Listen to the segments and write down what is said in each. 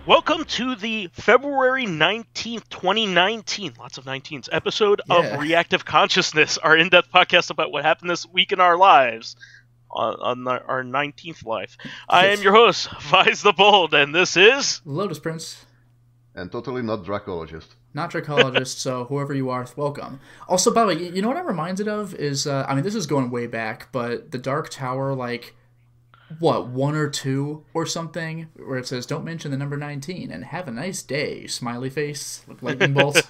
Welcome to the February 19th, 2019, lots of 19s, episode of Reactive Consciousness, our in-depth podcast about what happened this week in our lives, on our 19th life. I am your host, vysethebold, and this is... Lotus Prince. And totally not Dracologist. Not Dracologist, so whoever you are, welcome. Also, by the way, you know what I'm reminded of is, I mean, this is going way back, but the Dark Tower, like... what, 1 or 2 or something, where it says, don't mention the number 19, and have a nice day, smiley face, with lightning bolts.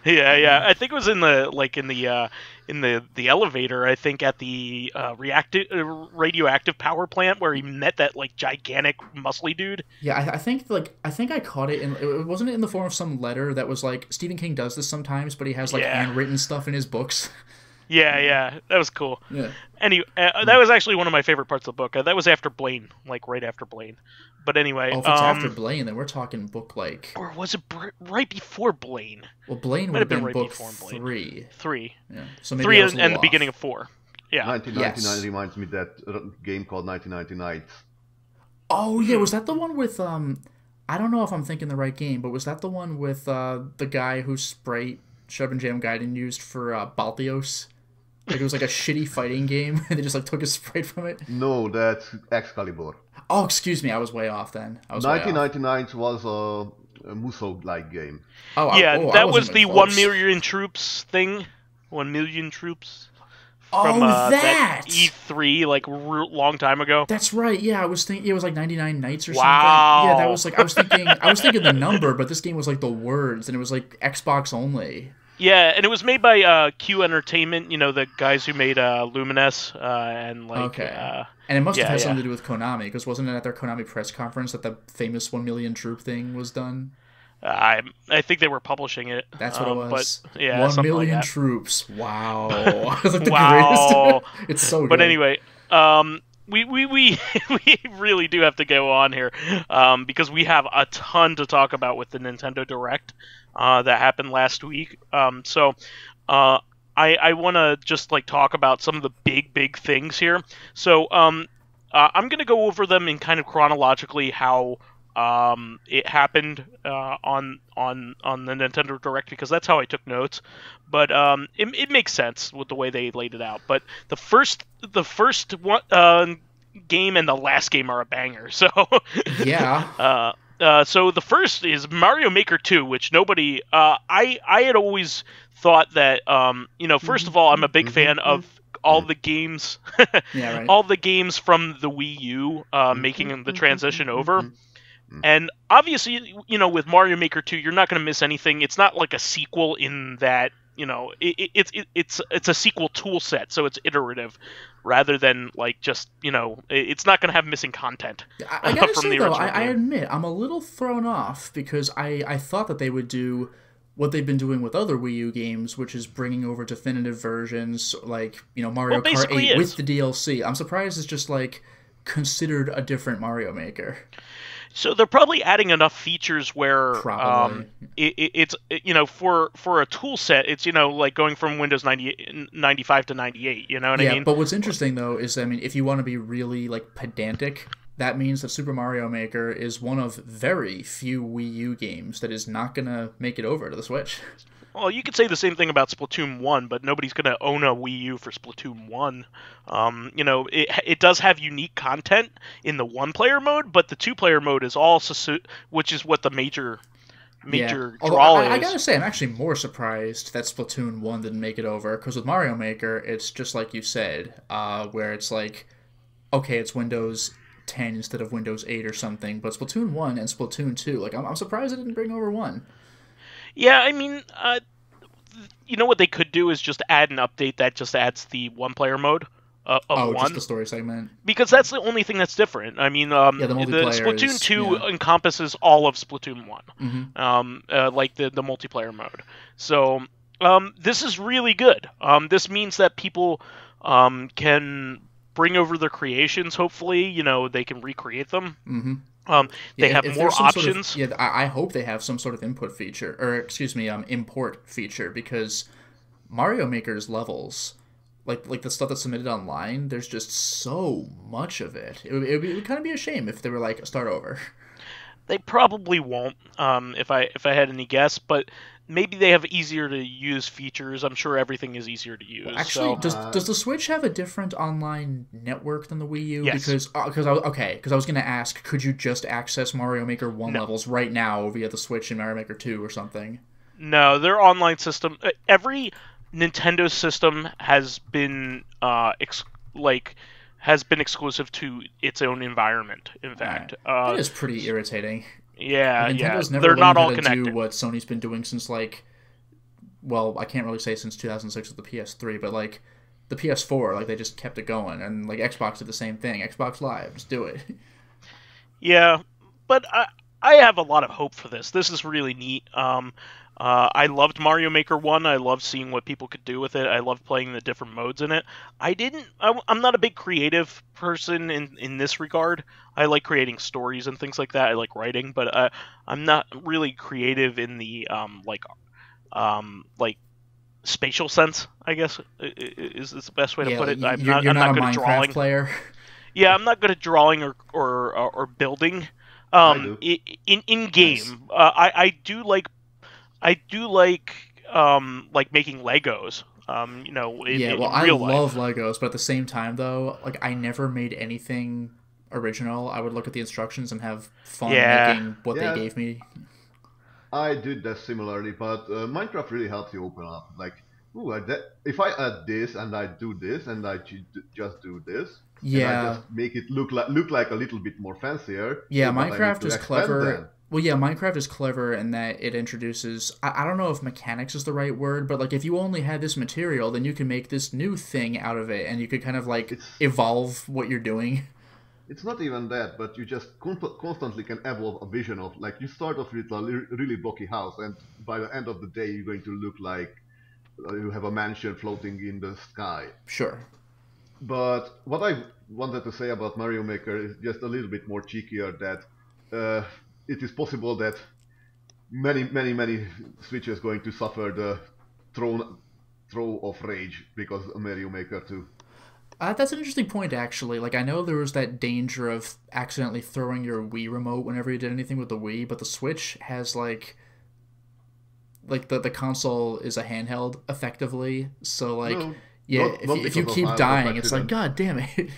yeah. I think it was in the elevator, I think, at the radioactive power plant, where he met that, like, gigantic, muscly dude. Yeah, I think I caught it, it wasn't in the form of some letter that was like, Stephen King does this sometimes, but he has, like, handwritten stuff in his books. Yeah, that was cool. Yeah. Anyway, that was actually one of my favorite parts of the book. That was after Blaine, like right after Blaine. But anyway, if it's after Blaine, then we're talking book like. Or was it right before Blaine? Well, Blaine would have been right book 3. 3. Yeah. So maybe 3 and the off. beginning of 4. Yeah. 1999 reminds me that game called 1999. Oh yeah, was that the one with I don't know if I'm thinking the right game, but was that the one with the guy whose sprite Shub and Jam Gaiden used for Baltheos? Like, it was like a shitty fighting game, and they just like took a sprite from it. No, that's Excalibur. Oh, excuse me, I was way off then. 1999 was a Muso-like game. That was the 1 million troops thing. 1 million troops. From that E3, like long time ago. That's right. Yeah, I was thinking it was like 99 Nights or something. Wow. Yeah, that was like I was thinking the number, but this game was like the words, and it was like Xbox only. Yeah, and it was made by Q Entertainment, you know, the guys who made Lumines, and like... Okay. And it must have had something to do with Konami, because wasn't it at their Konami press conference that the famous 1 million troop thing was done? I think they were publishing it. That's what it was. But, yeah, 1 million like troops. Wow. It's like the wow. greatest. It's so good. But anyway, we really do have to go on here, because we have a ton to talk about with the Nintendo Direct that happened last week. So I want to just like talk about some of the big things here. So I'm going to go over them in kind of chronologically how it happened on the Nintendo Direct, because that's how I took notes. But it makes sense with the way they laid it out. But the first one, game and the last game are a banger. So yeah. So the first is Mario Maker 2, which nobody I had always thought that first of all, I'm a big fan of all the games all the games from the Wii U making the transition over. And obviously, with Mario Maker 2, you're not going to miss anything. It's not like a sequel in that, it's a sequel tool set, so it's iterative rather than like just, it's not going to have missing content. I gotta say, though, I admit, I'm a little thrown off because I thought that they would do what they've been doing with other Wii U games, which is bringing over definitive versions, like, Mario Kart 8 with the DLC. I'm surprised it's just like considered a different Mario Maker. So they're probably adding enough features where it's for a tool set, it's like going from Windows 95 to 98. You know what I mean? Yeah, but what's interesting though is, if you want to be really like pedantic, that means that Super Mario Maker is one of very few Wii U games that is not gonna make it over to the Switch. Well, you could say the same thing about Splatoon 1, but nobody's going to own a Wii U for Splatoon 1. It does have unique content in the one-player mode, but the two-player mode is also, which is what the major draw is. I gotta say, I'm actually more surprised that Splatoon 1 didn't make it over, because with Mario Maker, it's just like you said, where it's like, okay, it's Windows 10 instead of Windows 8 or something, but Splatoon 1 and Splatoon 2, like, I'm surprised it didn't bring over 1. Yeah, I mean, what they could do is just add an update that just adds the one-player mode, of one. Just the story segment. Because that's the only thing that's different. I mean, the Splatoon 2 encompasses all of Splatoon 1, like the multiplayer mode. So this is really good. This means that people can bring over their creations, hopefully. They can recreate them. They have more options. I hope they have some sort of input feature, or excuse me, import feature, because Mario Maker's levels, like the stuff that's submitted online, there's just so much of it. It would kind of be a shame if they were like, start over. They probably won't, if I had any guess, but maybe they have easier to use features. I'm sure everything is easier to use. Actually, does the Switch have a different online network than the Wii U? Yes. Because I was going to ask, could you just access Mario Maker 1 levels right now via the Switch and Mario Maker 2 or something? No, their online system, every Nintendo system has been exclusive to its own environment. In fact, that is pretty irritating. Yeah, Nintendo's never they're learned not how all to connected. do what Sony's been doing since I can't really say since 2006 with the PS3, but like the PS4, like they just kept it going, and like Xbox did the same thing. Xbox Live, just do it. Yeah, but I have a lot of hope for this. This is really neat. I loved Mario Maker 1. I loved seeing what people could do with it. I loved playing the different modes in it. I'm not a big creative person in this regard. I like creating stories and things like that. I like writing, but I'm not really creative in the spatial sense, I guess, is the best way to put it. You're not a Minecraft player. Yeah, I'm not good at drawing or building. In game, nice. I do like making Legos. In I real love life. Legos, but at the same time, though, like I never made anything original. I would look at the instructions and have fun making what they gave me. I did that similarly, but Minecraft really helps you open up. Like, if I add this and I do this and I just do this, and I just make it look like a little bit more fancier. Yeah, Minecraft is clever. Well, yeah, Minecraft is clever in that it introduces, I don't know if mechanics is the right word, but like if you only had this material, then you can make this new thing out of it, and you could kind of like evolve what you're doing. It's not even that, but you just constantly can evolve a vision of, like, you start off with a really blocky house, and by the end of the day you're going to look like you have a mansion floating in the sky. Sure. But what I wanted to say about Mario Maker is just a little bit more cheekier, that it is possible that many Switchers going to suffer the throw of rage because of Mario Maker 2. That's an interesting point, actually. Like, I know there was that danger of accidentally throwing your Wii remote whenever you did anything with the Wii, but the Switch has, like the console is a handheld, effectively. So, like, no, if you keep dying, it's like, God damn it.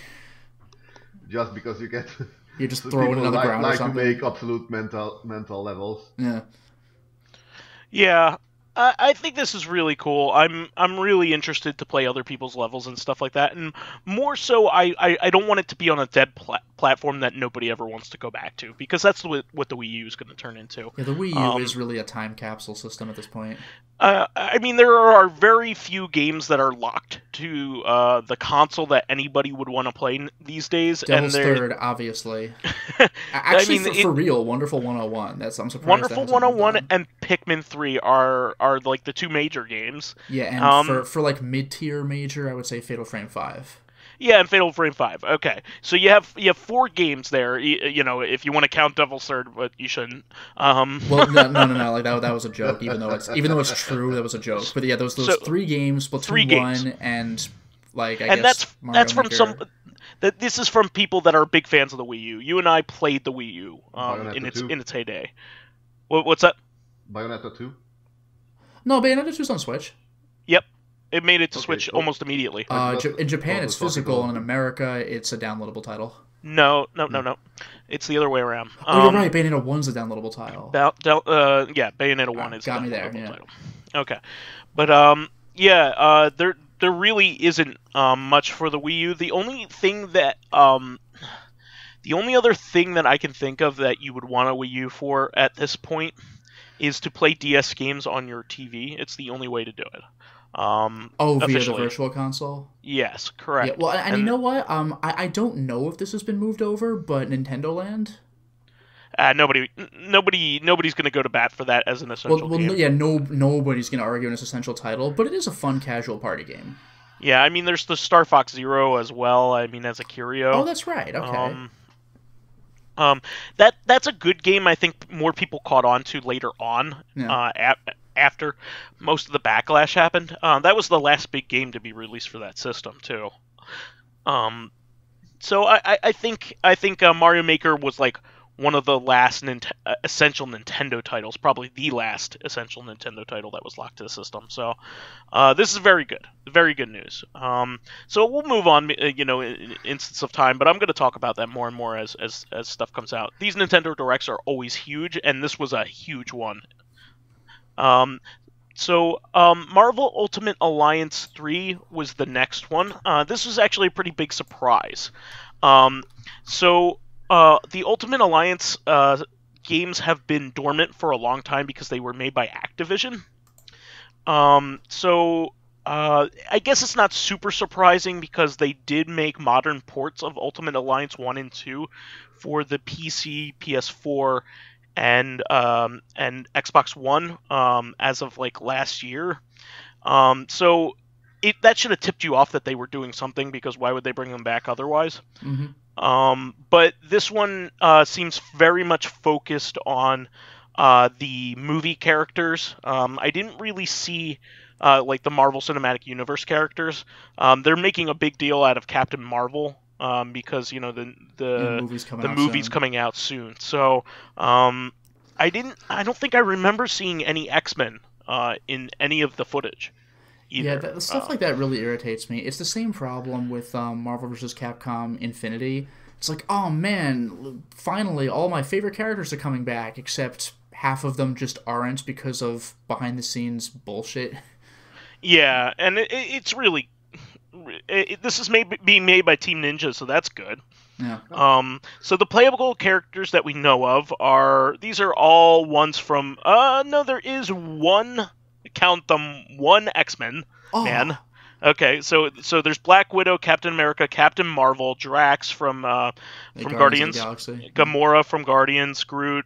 Just because you get... You just throw it into the ground or something. To make absolute mental levels. Yeah. Yeah. I think this is really cool. I'm really interested to play other people's levels and stuff like that, and more so, I don't want it to be on a dead platform that nobody ever wants to go back to, because that's what the Wii U is going to turn into. Yeah, the Wii U is really a time capsule system at this point. I mean, there are very few games that are locked to the console that anybody would want to play these days. Devil's Third, obviously. Actually, I mean, for real, Wonderful 101. I'm surprised. Wonderful 101 and Pikmin 3 are like the two major games. Yeah, and for like mid-tier major, I would say Fatal Frame 5. Yeah, and Fatal Frame 5. Okay, so you have 4 games there. You know, if you want to count Devil's Third, but you shouldn't. Well, no. Like that was a joke. Even though it's true, that was a joke. But yeah, those 3 games, Splatoon 1, and like I guess that's from some. This is from people that are big fans of the Wii U. You and I played the Wii U in its heyday. What's that? Bayonetta 2. No, Bayonetta 2's on Switch. Yep. It made it to Switch almost immediately. In Japan, it's physical, and in America, it's a downloadable title. No. It's the other way around. You're right. Bayonetta 1's a downloadable title. Bayonetta 1 is got a me there. downloadable title. Okay. But, there really isn't much for the Wii U. The only other thing that I can think of that you would want a Wii U for at this point is to play DS games on your TV. It's the only way to do it. Via the Virtual Console? Yes, correct. Yeah, well, and you know what? I don't know if this has been moved over, but Nintendo Land? Nobody's going to go to bat for that as an essential game. Yeah, nobody's going to argue it's an essential title, but it is a fun casual party game. Yeah, I mean, there's the Star Fox Zero as well. I mean, as a curio. Oh, that's right. Okay. That's a good game. I think more people caught on to later on. Yeah. After most of the backlash happened. That was the last big game to be released for that system too. So I think Mario Maker was like one of the last essential Nintendo titles, probably the last essential Nintendo title that was locked to the system. So this is very good news. So we'll move on, in instance of time, but I'm going to talk about that more and more as stuff comes out. These Nintendo Directs are always huge, and this was a huge one. Marvel Ultimate Alliance 3 was the next one. This was actually a pretty big surprise. The Ultimate Alliance games have been dormant for a long time because they were made by Activision. I guess it's not super surprising because they did make modern ports of Ultimate Alliance 1 and 2 for the PC, PS4, and Xbox One as of like last year. That should have tipped you off that they were doing something, because why would they bring them back otherwise? Mm-hmm. But this one seems very much focused on the movie characters. I didn't really see like the Marvel Cinematic Universe characters. They're making a big deal out of Captain Marvel because the movie's coming out soon. So I don't think I remember seeing any X-Men in any of the footage either. Yeah, the stuff like that really irritates me. It's the same problem with Marvel vs. Capcom Infinity. It's like, oh man, finally all my favorite characters are coming back, except half of them just aren't because of behind-the-scenes bullshit. Yeah, and it's really... this is being made by Team Ninja, so that's good. Yeah. So the playable characters that we know of these are all ones from... no, there is one... Count them, one X-Men man. Okay, so there's Black Widow, Captain America, Captain Marvel, Drax from Guardians, Gamora from Guardians, Groot,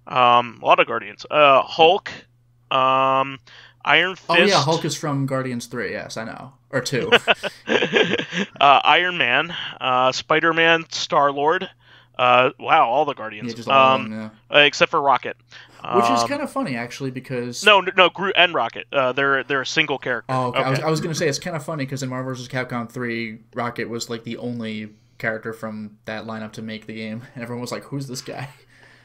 a lot of Guardians, Hulk, Iron Fist. Oh yeah, Hulk is from Guardians 3. Yes, I know, or 2. Iron Man, Spider-Man, Star-Lord. Wow, all the Guardians. Yeah, just all of them, yeah. Except for Rocket. Which is kind of funny, actually, because... No, Groot and Rocket. They're a single character. Oh, okay. I was going to say, it's kind of funny, because in Marvel vs. Capcom 3, Rocket was, like, the only character from that lineup to make the game. And everyone was like, who's this guy?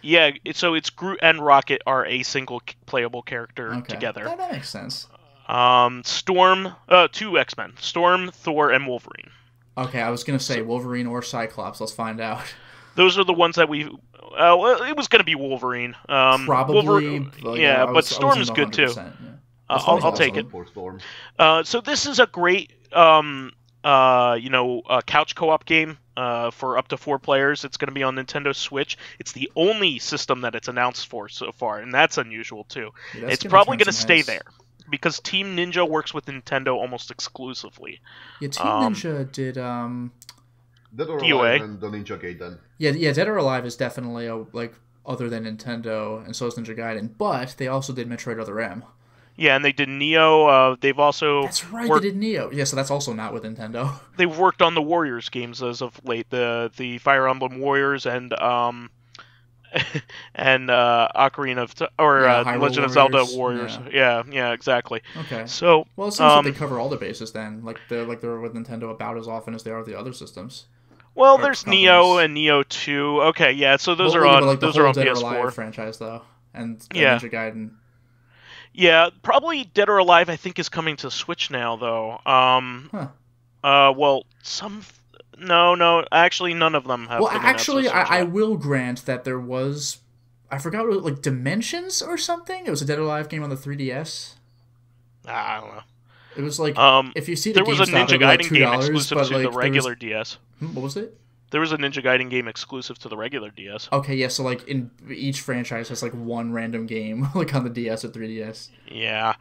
Yeah, so it's Groot and Rocket are a single playable character together. That makes sense. Storm, 2 X-Men. Storm, Thor, and Wolverine. Okay, I was going to say Wolverine or Cyclops. Let's find out. Those are the ones that we... it was going to be Wolverine. Probably. But Storm is good too. Yeah. I'll take it. So this is a great, couch co-op game for up to 4 players. It's going to be on Nintendo Switch. It's the only system that it's announced for so far, and that's unusual too. Yeah, it's probably going to stay there because Team Ninja works with Nintendo almost exclusively. Yeah, Team Ninja did. Dead or Alive and the Ninja Gaiden. Yeah, Dead or Alive is definitely other than Nintendo, and so is Ninja Gaiden. But they also did Metroid Other M. Yeah, and they did Neo. They've also they did Neo. Yeah, so that's also not with Nintendo. They've worked on the Warriors games as of late, the Fire Emblem Warriors and Ocarina of Legend Warriors. of Zelda Warriors. Yeah, exactly. Okay. So well, it seems like they cover all the bases then. They're with Nintendo about as often as they are with the other systems. Well, there's companies. Neo and Neo 2. Okay, yeah, so those are on those are on Dead PS4. or Alive franchise though, and Ninja Gaiden. Yeah, probably Dead or Alive I think is coming to Switch now though. Well, some no, actually none of them have. Well, actually, I will grant that there was. I forgot what like Dimensions or something. It was a Dead or Alive game on the 3DS. I don't know. It was like if you see there was a Ninja Gaiden game exclusive to the regular DS. What was it? There was a Ninja Gaiden game exclusive to the regular DS. Okay, yeah, so like in each franchise has like one random game like on the DS or 3DS. Yeah.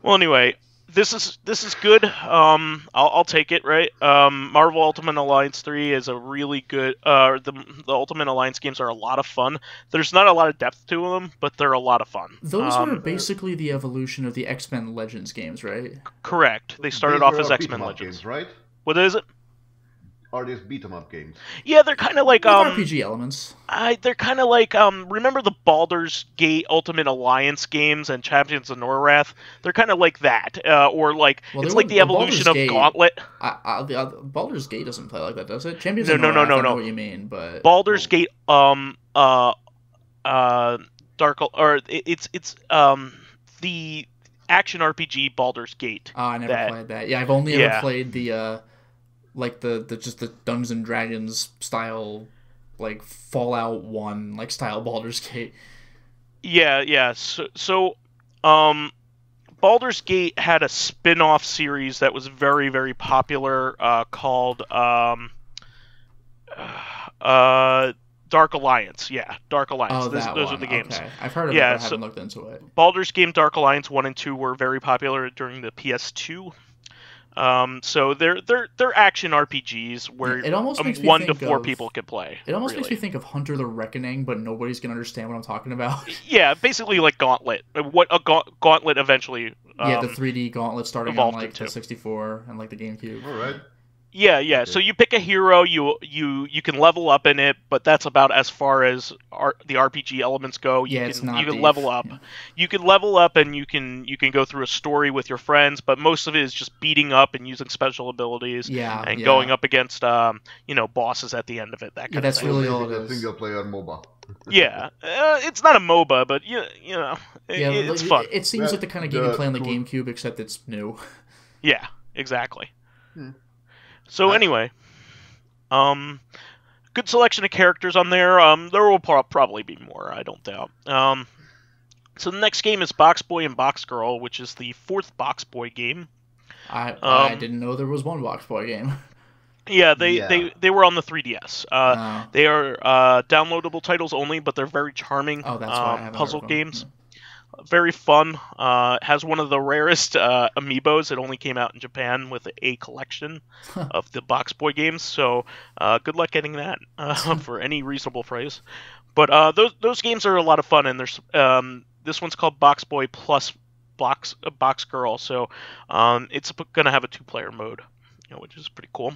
Well, anyway, this is good. I'll take it, right? Marvel Ultimate Alliance 3 is a really good. The Ultimate Alliance games are a lot of fun. There's not a lot of depth to them, but they're a lot of fun. Those were basically the evolution of the X-Men Legends games, right? Correct. They started off as X-Men Legends, games, right? What is it? Are these beat-em-up games? Yeah, they're kind of like RPG elements. They're kind of like remember the Baldur's Gate Ultimate Alliance games and Champions of Norrath? They're kind of like that, or like it's like the evolution of Gauntlet. Baldur's Gate doesn't play like that, does it? Champions of Norrath, I know what you mean, but Baldur's Gate it's the action RPG Baldur's Gate. Oh, I never played that. Yeah, I've only ever played the like the just the Dungeons and Dragons style, like Fallout 1 like style Baldur's Gate. Yeah. So Baldur's Gate had a spin-off series that was very, very popular called Dark Alliance. Yeah, Dark Alliance. Oh, those are the games. Okay. I've heard of it, but I haven't looked into it. Baldur's Gate Dark Alliance 1 and 2 were very popular during the PS2. So they're action RPGs where it almost makes me 1 think to 4 of, people can play. It almost makes me think of Hunter the Reckoning, but nobody's gonna understand what I'm talking about. Yeah, basically like Gauntlet. What a Gauntlet eventually. The 3D Gauntlet starting on like the 64 and like the GameCube. All right. Yeah. Okay. So you pick a hero, you can level up in it, but that's about as far as the RPG elements go. You can level up. Yeah. You can level up and you can go through a story with your friends, but most of it is just beating up and using special abilities. And going up against bosses at the end of it. That kind of that's thing. really all it is. Single player MOBA. Yeah, it's not a MOBA, but it's fun. It seems like the kind of game you play on the GameCube, except it's new. Yeah, exactly. So anyway, good selection of characters on there. There will probably be more, I don't doubt. So the next game is Box Boy and Box Girl, which is the 4th Box Boy game. I didn't know there was one Box Boy game. Yeah, they were on the 3DS. They are downloadable titles only, but they're very charming puzzle games. Very fun. Has one of the rarest amiibos. It only came out in Japan with a collection of the Box Boy games. So good luck getting that for any reasonable price. But those games are a lot of fun, and there's this one's called Box Boy plus Box Girl. So it's gonna have a 2-player mode, which is pretty cool.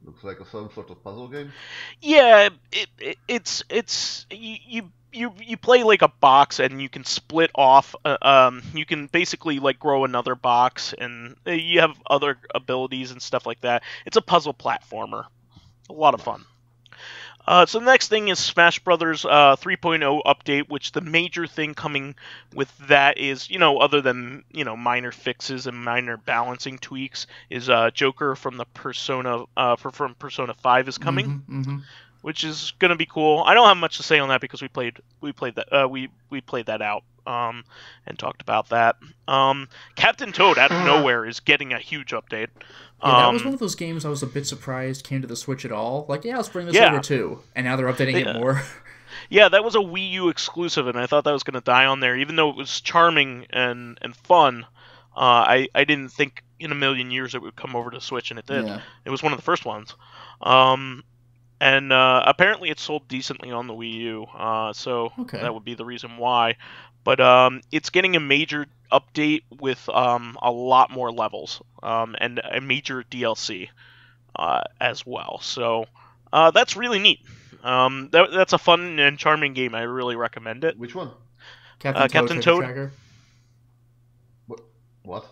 Looks like some sort of puzzle game. Yeah, it's you play like a box, and you can split off. You can basically like grow another box, and you have other abilities and stuff like that. It's a puzzle platformer, a lot of fun. So the next thing is Smash Brothers 3.0 update, which the major thing coming with that is, other than, minor fixes and minor balancing tweaks, is Joker from the Persona from Persona 5 is coming, which is going to be cool. I don't have much to say on that because we played that out and talked about that. Captain Toad out of nowhere is getting a huge update. Yeah, that was one of those games I was a bit surprised came to the Switch at all. Like, let's bring this over too. And now they're updating it more. Yeah, that was a Wii U exclusive, and I thought that was going to die on there. Even though it was charming and fun, I didn't think in a million years it would come over to Switch, and it did. Yeah. It was one of the first ones. And apparently it sold decently on the Wii U, so that would be the reason why. But it's getting a major update with a lot more levels and a major DLC as well. So that's really neat. That's a fun and charming game. I really recommend it. Which one? Captain Toad. What?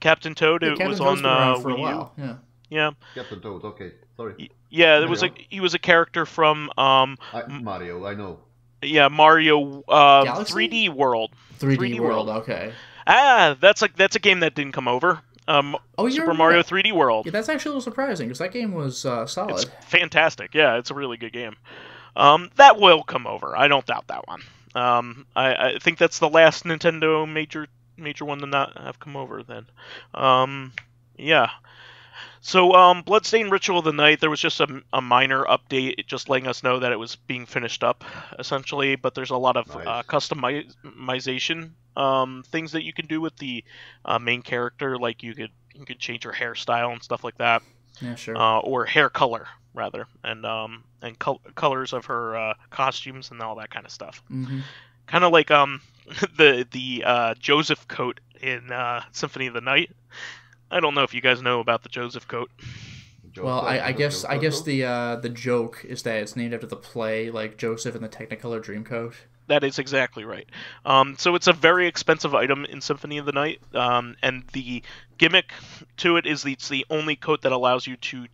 Captain Toad. It was on for Wii a while. U. Yeah. Captain Toad. Okay, sorry. Yeah, he was a character from Mario. I know. Yeah, Mario 3D World. 3D World. Okay. That's a game that didn't come over. Super Mario 3D World. Yeah, that's actually a little surprising because that game was solid. It's fantastic. Yeah, it's a really good game. That will come over. I don't doubt that one. I think that's the last Nintendo major one to not have come over. Then, yeah. So, Bloodstained Ritual of the Night, there was just a minor update, just letting us know that it was being finished up, essentially. But there's a lot of customization things that you can do with the main character, like you could change her hairstyle and stuff like that. Yeah, sure. Or hair color, rather, and colors of her costumes and all that kind of stuff. Mm-hmm. Kind of like the Joseph coat in Symphony of the Night. I don't know if you guys know about the Joseph coat. Well, I guess the joke is that it's named after the play, like Joseph in the Technicolor Dreamcoat. That is exactly right. So it's a very expensive item in Symphony of the Night, and the gimmick to it is it's the only coat that allows you to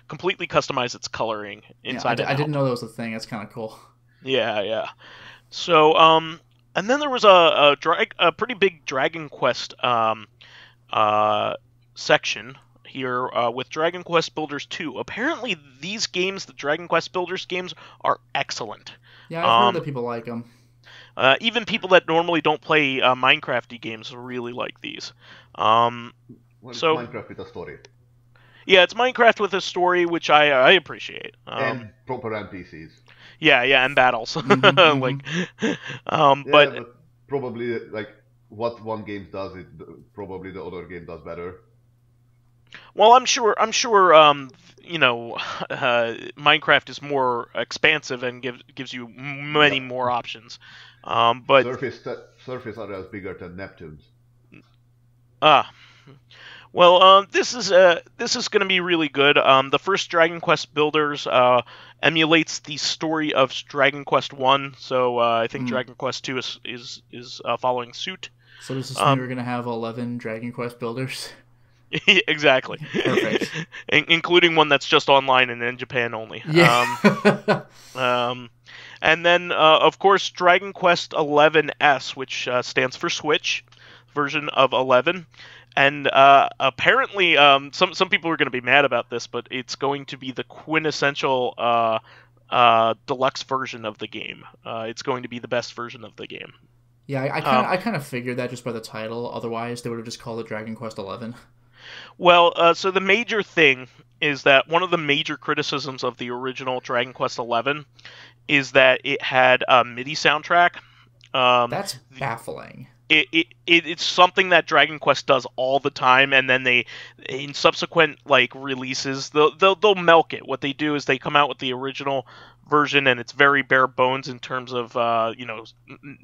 completely customize its coloring inside. I didn't know that was a thing. That's kind of cool. Yeah. So, and then there was a pretty big Dragon Quest section here with Dragon Quest Builders 2. Apparently, these games, the Dragon Quest Builders games, are excellent. Yeah, I've heard that people like them. Even people that normally don't play Minecrafty games really like these. Minecraft with a story. Yeah, it's Minecraft with a story, which I appreciate. And proper NPCs. Yeah, and battles. Mm-hmm. But probably like what one game does, probably the other game does better. Well, I'm sure. Minecraft is more expansive and gives you many more options. But surface areas bigger than Neptune's. Well, this is going to be really good. The first Dragon Quest Builders emulates the story of Dragon Quest 1, so I think Dragon Quest 2 is following suit. So does this mean we're going to have 11 Dragon Quest Builders? Exactly. Perfect. Including one that's just online and in Japan only. Yeah. And then, of course, Dragon Quest 11S, which stands for Switch, version of 11. And apparently, some people are going to be mad about this, but it's going to be the quintessential deluxe version of the game. It's going to be the best version of the game. Yeah, I kind of figured that just by the title. Otherwise, they would have just called it Dragon Quest 11. Well, so the major thing is that one of the major criticisms of the original Dragon Quest XI is that it had a MIDI soundtrack. That's baffling. It's something that Dragon Quest does all the time, and then they, in subsequent releases, they'll milk it. What they do is they come out with the original version, and it's very bare bones in terms of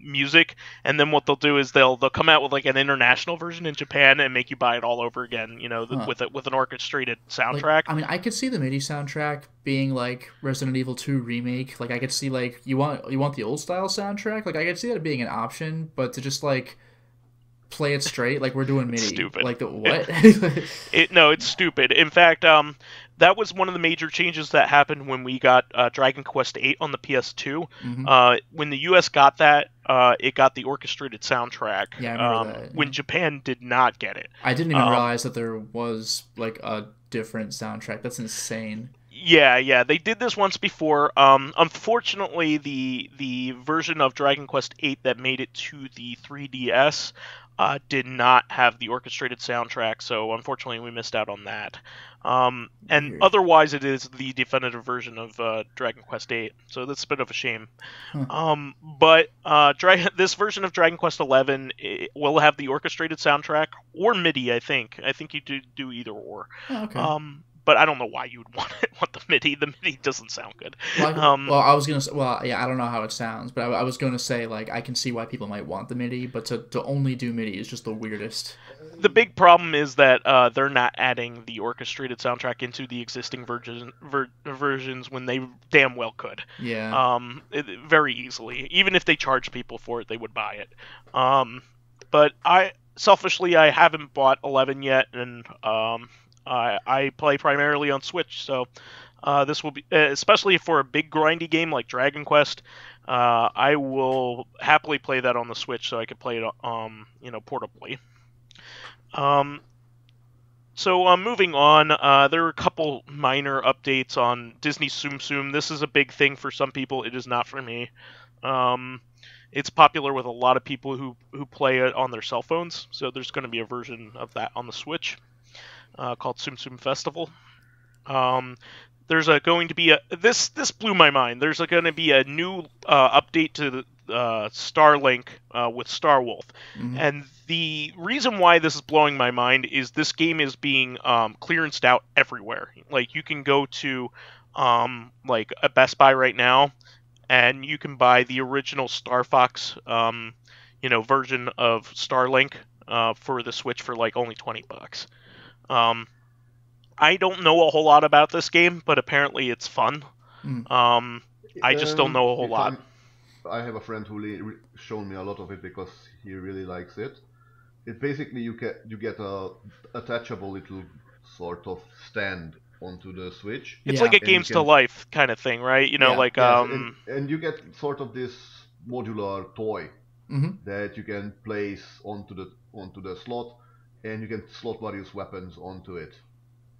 music. And then what they'll do is they'll come out with an international version in Japan and make you buy it all over again. With an orchestrated soundtrack. I could see the MIDI soundtrack being like Resident Evil 2 remake. I could see you want the old style soundtrack. I could see that being an option, but to just play it straight we're doing MIDI. Stupid. What? No, it's stupid. In fact, that was one of the major changes that happened when we got Dragon Quest VIII on the PS2. Mm-hmm. When the US got that, it got the orchestrated soundtrack. Yeah, I remember that. When Japan did not get it. I didn't even realize that there was a different soundtrack. That's insane. Yeah, they did this once before. Unfortunately, the version of Dragon Quest VIII that made it to the 3DS did not have the orchestrated soundtrack, so unfortunately we missed out on that. And Weird. Otherwise, it is the definitive version of Dragon Quest VIII, so that's a bit of a shame. But this version of Dragon Quest XI will have the orchestrated soundtrack or MIDI. I think you do either or. Oh, okay. But I don't know why you would want the MIDI. The MIDI doesn't sound good. I was gonna say, I don't know how it sounds, but I was gonna say I can see why people might want the MIDI, but to only do MIDI is just the weirdest. The big problem is that they're not adding the orchestrated soundtrack into the existing versions when they damn well could. Yeah. Very easily. Even if they charge people for it, they would buy it. But selfishly, I haven't bought 11 yet, and I play primarily on Switch, so this will be, especially for a big grindy game like Dragon Quest, I will happily play that on the Switch so I can play it portably. So moving on, there are a couple minor updates on Disney Tsum Tsum. This is a big thing for some people. It is not for me. It's popular with a lot of people who play it on their cell phones, so there's going to be a version of that on the Switch. called Tsum Tsum Festival. There's going to be this blew my mind. There's going to be a new update to the Starlink with Starwolf, and the reason why this is blowing my mind is this game is being clearanced out everywhere. Like you can go to like a Best Buy right now, and you can buy the original Star Fox version of Starlink for the Switch for like only $20. I don't know a whole lot about this game, but apparently it's fun. I just don't know a whole lot. I have a friend who shown me a lot of it because he really likes it. It basically you get a attachable little sort of stand onto the Switch. It's like a Games to Life kind of thing, right? And you get sort of this modular toy that you can place onto the slot, and you can slot various weapons onto it.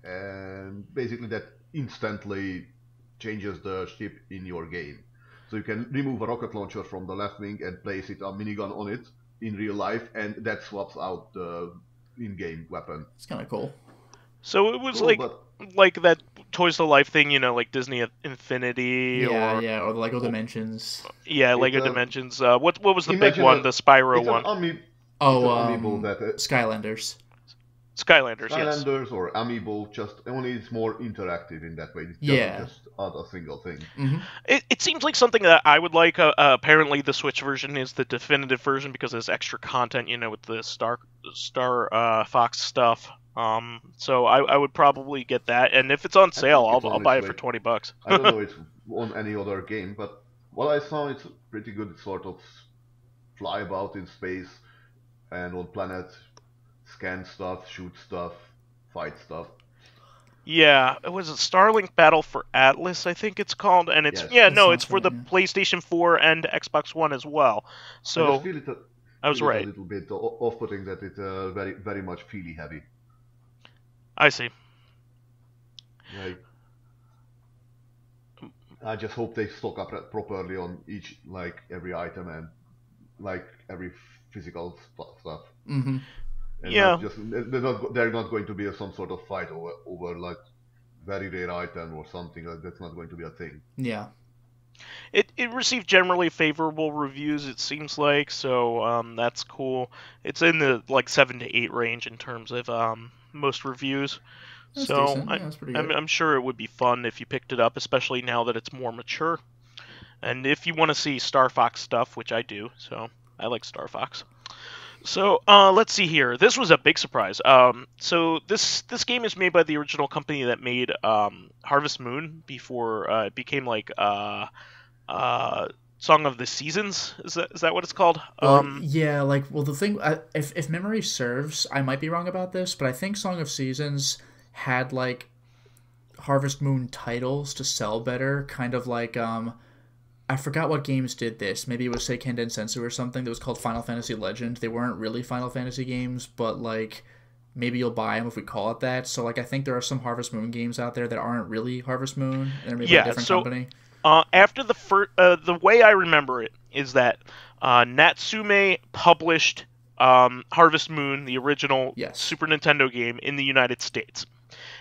And basically that instantly changes the ship in your game. So you can remove a rocket launcher from the left wing and place a minigun on it in real life, and that swaps out the in-game weapon. It's kind of cool. So it was like that Toys to Life thing, like Disney Infinity or the Lego Dimensions. Yeah, Lego Dimensions. What was the big one? The Spyro one. Skylanders. Skylanders, yes. Skylanders or Amiibo, just only it's more interactive in that way. It doesn't just add a single thing. It seems like something that I would like. Apparently, the Switch version is the definitive version because there's extra content, with the Star Fox stuff. So I would probably get that, and if it's on sale, I'll buy it for $20. I don't know it's on any other game, but what I saw, it's pretty good. Sort of fly about in space and on planet. Scan stuff, shoot stuff, fight stuff. Yeah, it was a Starlink Battle for Atlas, I think it's called, and it's it's for the PlayStation 4 and Xbox One as well. So I feel I was right. A little bit off-putting that it's very, very much feely heavy. I see. Like, I just hope they stock up properly on every item and every physical stuff. And they're not going to be some sort of fight over like very rare item or something. That's not going to be a thing. Yeah. It received generally favorable reviews, it seems like, so that's cool. It's in the 7 to 8 range in terms of most reviews. That's so decent. That's pretty good. I'm sure it would be fun if you picked it up, especially now that it's more mature. And if you want to see Star Fox stuff, which I do, so I like Star Fox. So let's see here. This was a big surprise. So this game is made by the original company that made Harvest Moon before it became Song of the Seasons. Is that what it's called? The thing, if memory serves, I might be wrong about this, but I think Song of Seasons had Harvest Moon titles to sell better, kind of like I forgot what games did this. Maybe it was Seiken Densetsu or something that was called Final Fantasy Legend. They weren't really Final Fantasy games, but maybe you'll buy them if we call it that. So I think there are some Harvest Moon games out there that aren't really Harvest Moon, and they're made by a different company. After the way I remember it is that Natsume published Harvest Moon, the original Super Nintendo game, in the United States.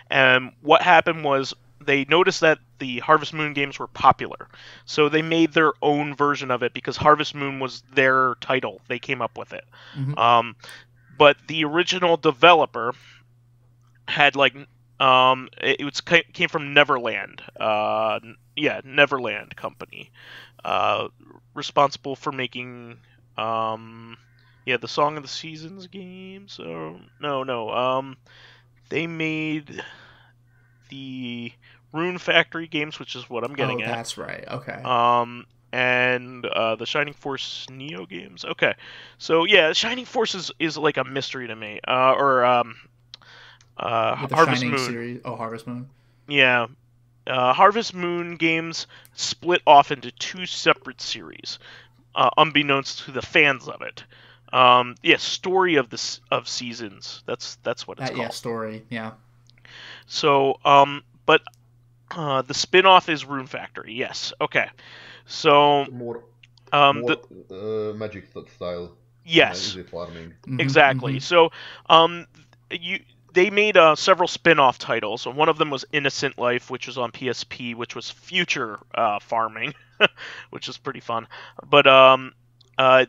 And what happened was they noticed that the Harvest Moon games were popular. So they made their own version of it because Harvest Moon was their title. They came up with it. But the original developer had came from Neverland. Neverland company. Responsible for making the Song of the Seasons games. They made the Rune Factory games, which is what I'm getting at. That's right. Okay. And the Shining Force Neo games. Okay. So Shining Force is like a mystery to me. Harvest Shining Moon series. Oh, Harvest Moon. Yeah. Harvest Moon games split off into 2 separate series, unbeknownst to the fans of it. Story of Seasons. That's what it's called. Yeah, Story. Yeah. So, but the spin-off is Rune Factory. Yes. Okay. So more magic style. Yes. Easy farming. Exactly. So, they made several spin-off titles. One of them was Innocent Life, which was on PSP, which was future farming, which is pretty fun. But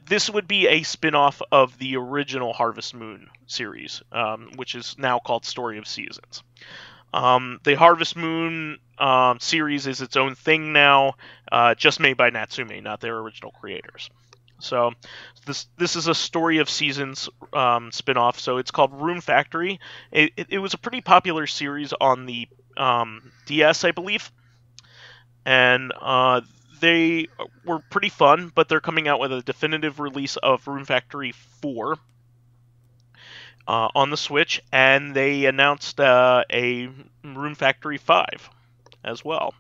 this would be a spin-off of the original Harvest Moon series, which is now called Story of Seasons. The Harvest Moon series is its own thing now, just made by Natsume, not their original creators. So this is a Story of Seasons spin-off, so it's called Rune Factory. It was a pretty popular series on the DS, I believe, and they were pretty fun, but they're coming out with a definitive release of Rune Factory 4 on the Switch, and they announced a Rune Factory 5 as well.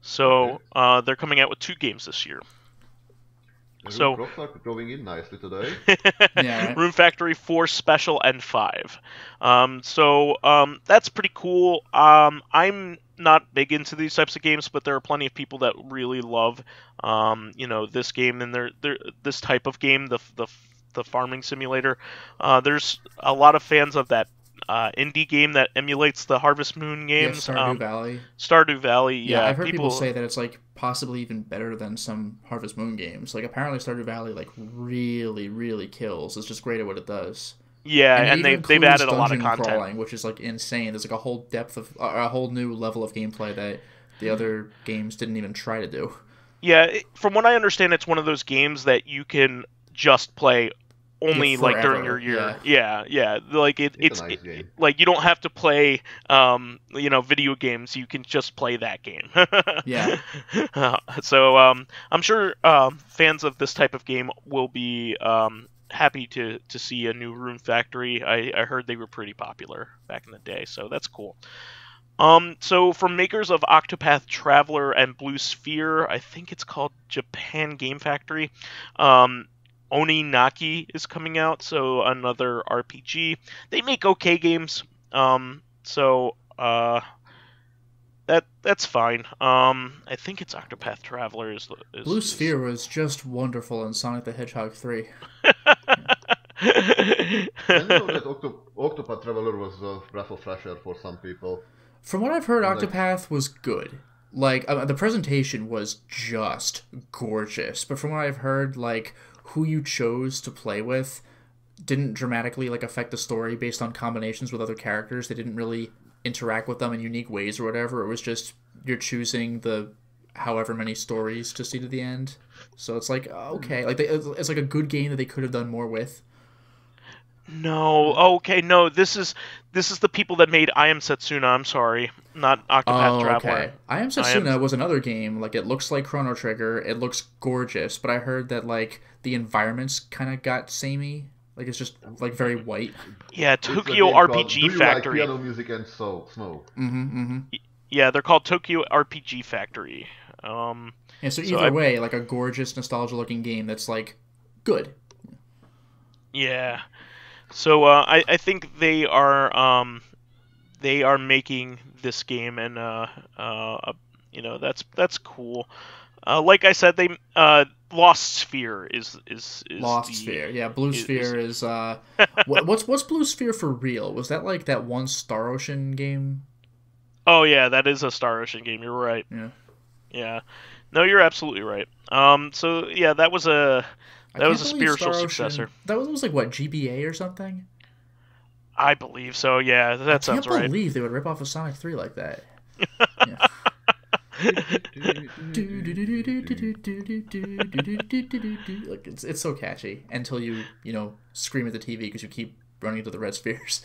So they're coming out with 2 games this year. So crops are going in nicely today. Yeah, right? Rune Factory 4 Special and 5. So that's pretty cool. I'm not big into these types of games, but there are plenty of people that really love this game and this type of game, the farming simulator. There's a lot of fans of that indie game that emulates the Harvest Moon games. Yeah, Stardew Valley. Stardew Valley, yeah. I've heard people say that it's like possibly even better than some Harvest Moon games. Like apparently Stardew Valley like really, really kills. It's just great at what it does. Yeah, and they've added a lot of content, crawling, which is like insane. There's like a whole depth of a whole new level of gameplay that the other games didn't even try to do. Yeah, from what I understand, it's one of those games that you can just play only like during your year. Yeah. Like it's a nice game. like you don't have to play video games. You can just play that game. Yeah. So I'm sure fans of this type of game will be happy to see a new Rune Factory. I heard they were pretty popular back in the day, so that's cool. So from makers of Octopath Traveler and Blue Sphere, I think it's called Japan Game Factory, Oninaki is coming out, so another RPG. They make okay games, so that's fine. I think it's Octopath Traveler is Blue Sphere was just wonderful in Sonic the Hedgehog 3. I know that Octopath Traveler was a breath of fresh air for some people. From what I've heard, Octopath was good. Like, the presentation was just gorgeous. But from what I've heard, like, who you chose to play with didn't dramatically, like, affect the story based on combinations with other characters. They didn't really interact with them in unique ways or whatever. It was just, you're choosing the however many stories to see to the end. So it's like, okay. Like, it's like a good game that they could have done more with. No, okay, no. This is the people that made I Am Setsuna. I'm sorry, not Octopath Traveler. Okay. I Am Setsuna was another game. Like it looks like Chrono Trigger. It looks gorgeous, but I heard that like the environments kind of got samey. Like it's just like very white. Yeah, Tokyo RPG Factory. Like piano music and smoke. Yeah, they're called Tokyo RPG Factory. And so either way, like a gorgeous nostalgia-looking game that's like good. Yeah. So I think they are making this game, and that's cool. Like I said, they Lost Sphere is Lost Sphere. Yeah, Blue Sphere is what's Blue Sphere for real? Was that like that one Star Ocean game? Oh yeah, that is a Star Ocean game. You're right. Yeah. No, you're absolutely right. So yeah, that was a spiritual successor. That was like what, GBA or something? I believe so. Yeah, that sounds right. I can't believe they would rip off a Sonic 3 like that. Like it's so catchy until you scream at the TV because you keep running into the red spheres.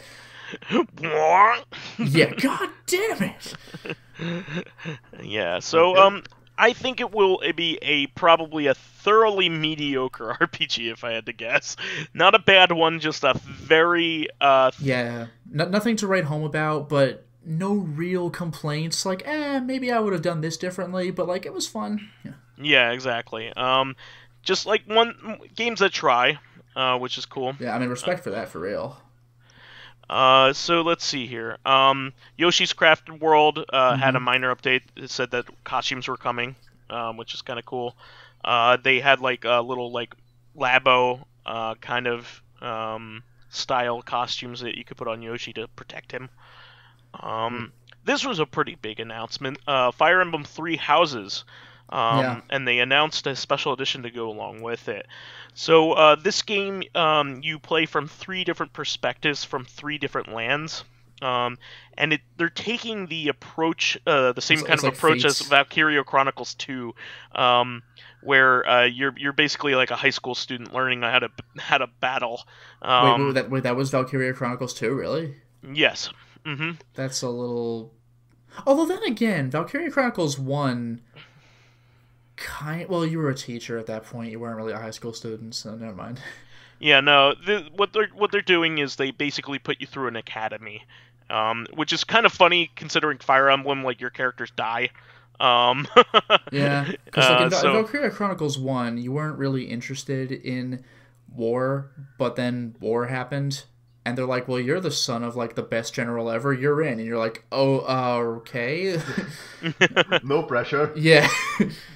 Yeah, god damn it. Yeah, so I think it will be probably a thoroughly mediocre RPG if I had to guess. Not a bad one, just a very nothing to write home about, but no real complaints. Like, maybe I would have done this differently, but like it was fun. Yeah, exactly. Just like games that try, which is cool. Yeah, I mean, respect for that, for real. So let's see here. Yoshi's Crafted World had a minor update. It said that costumes were coming, which is kind of cool. They had like a little like Labo kind of style costumes that you could put on Yoshi to protect him. This was a pretty big announcement. Fire Emblem Three Houses. And they announced a special edition to go along with it. So this game, you play from 3 different perspectives from 3 different lands. And they're taking the approach, the same kind of like approach Fates. As Valkyria Chronicles 2, where you're basically like a high school student learning how to battle. Wait, that was Valkyria Chronicles 2, really? Yes. Mm-hmm. That's a little. Although then again, Valkyria Chronicles 1. Well, you were a teacher at that point. You weren't really a high school student, so never mind. Yeah, no. What they're doing is they basically put you through an academy, which is kind of funny considering Fire Emblem, like your characters die. Yeah, because in Valkyria Chronicles 1, you weren't really interested in war, but then war happened. And they're like, well, you're the son of, like, the best general ever. You're in. And you're like, oh, okay. No pressure. Yeah.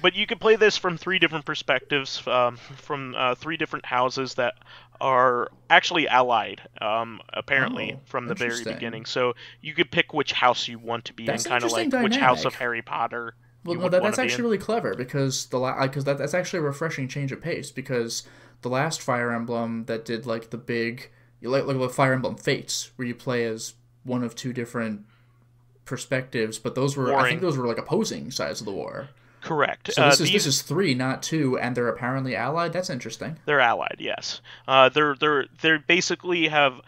But you could play this from 3 different perspectives, from 3 different houses that are actually allied, apparently, from the very beginning. So you could pick which house you want to be in, kind of like dynamic. Which house of Harry Potter. Well, no, that's actually really clever, because that's actually a refreshing change of pace, because the last Fire Emblem that did, like, the big... Like Fire Emblem Fates, where you play as one of 2 different perspectives, but those were I think those were like opposing sides of the war. Correct. So this is 3, not 2, and they're apparently allied. That's interesting. They're allied, yes. They basically have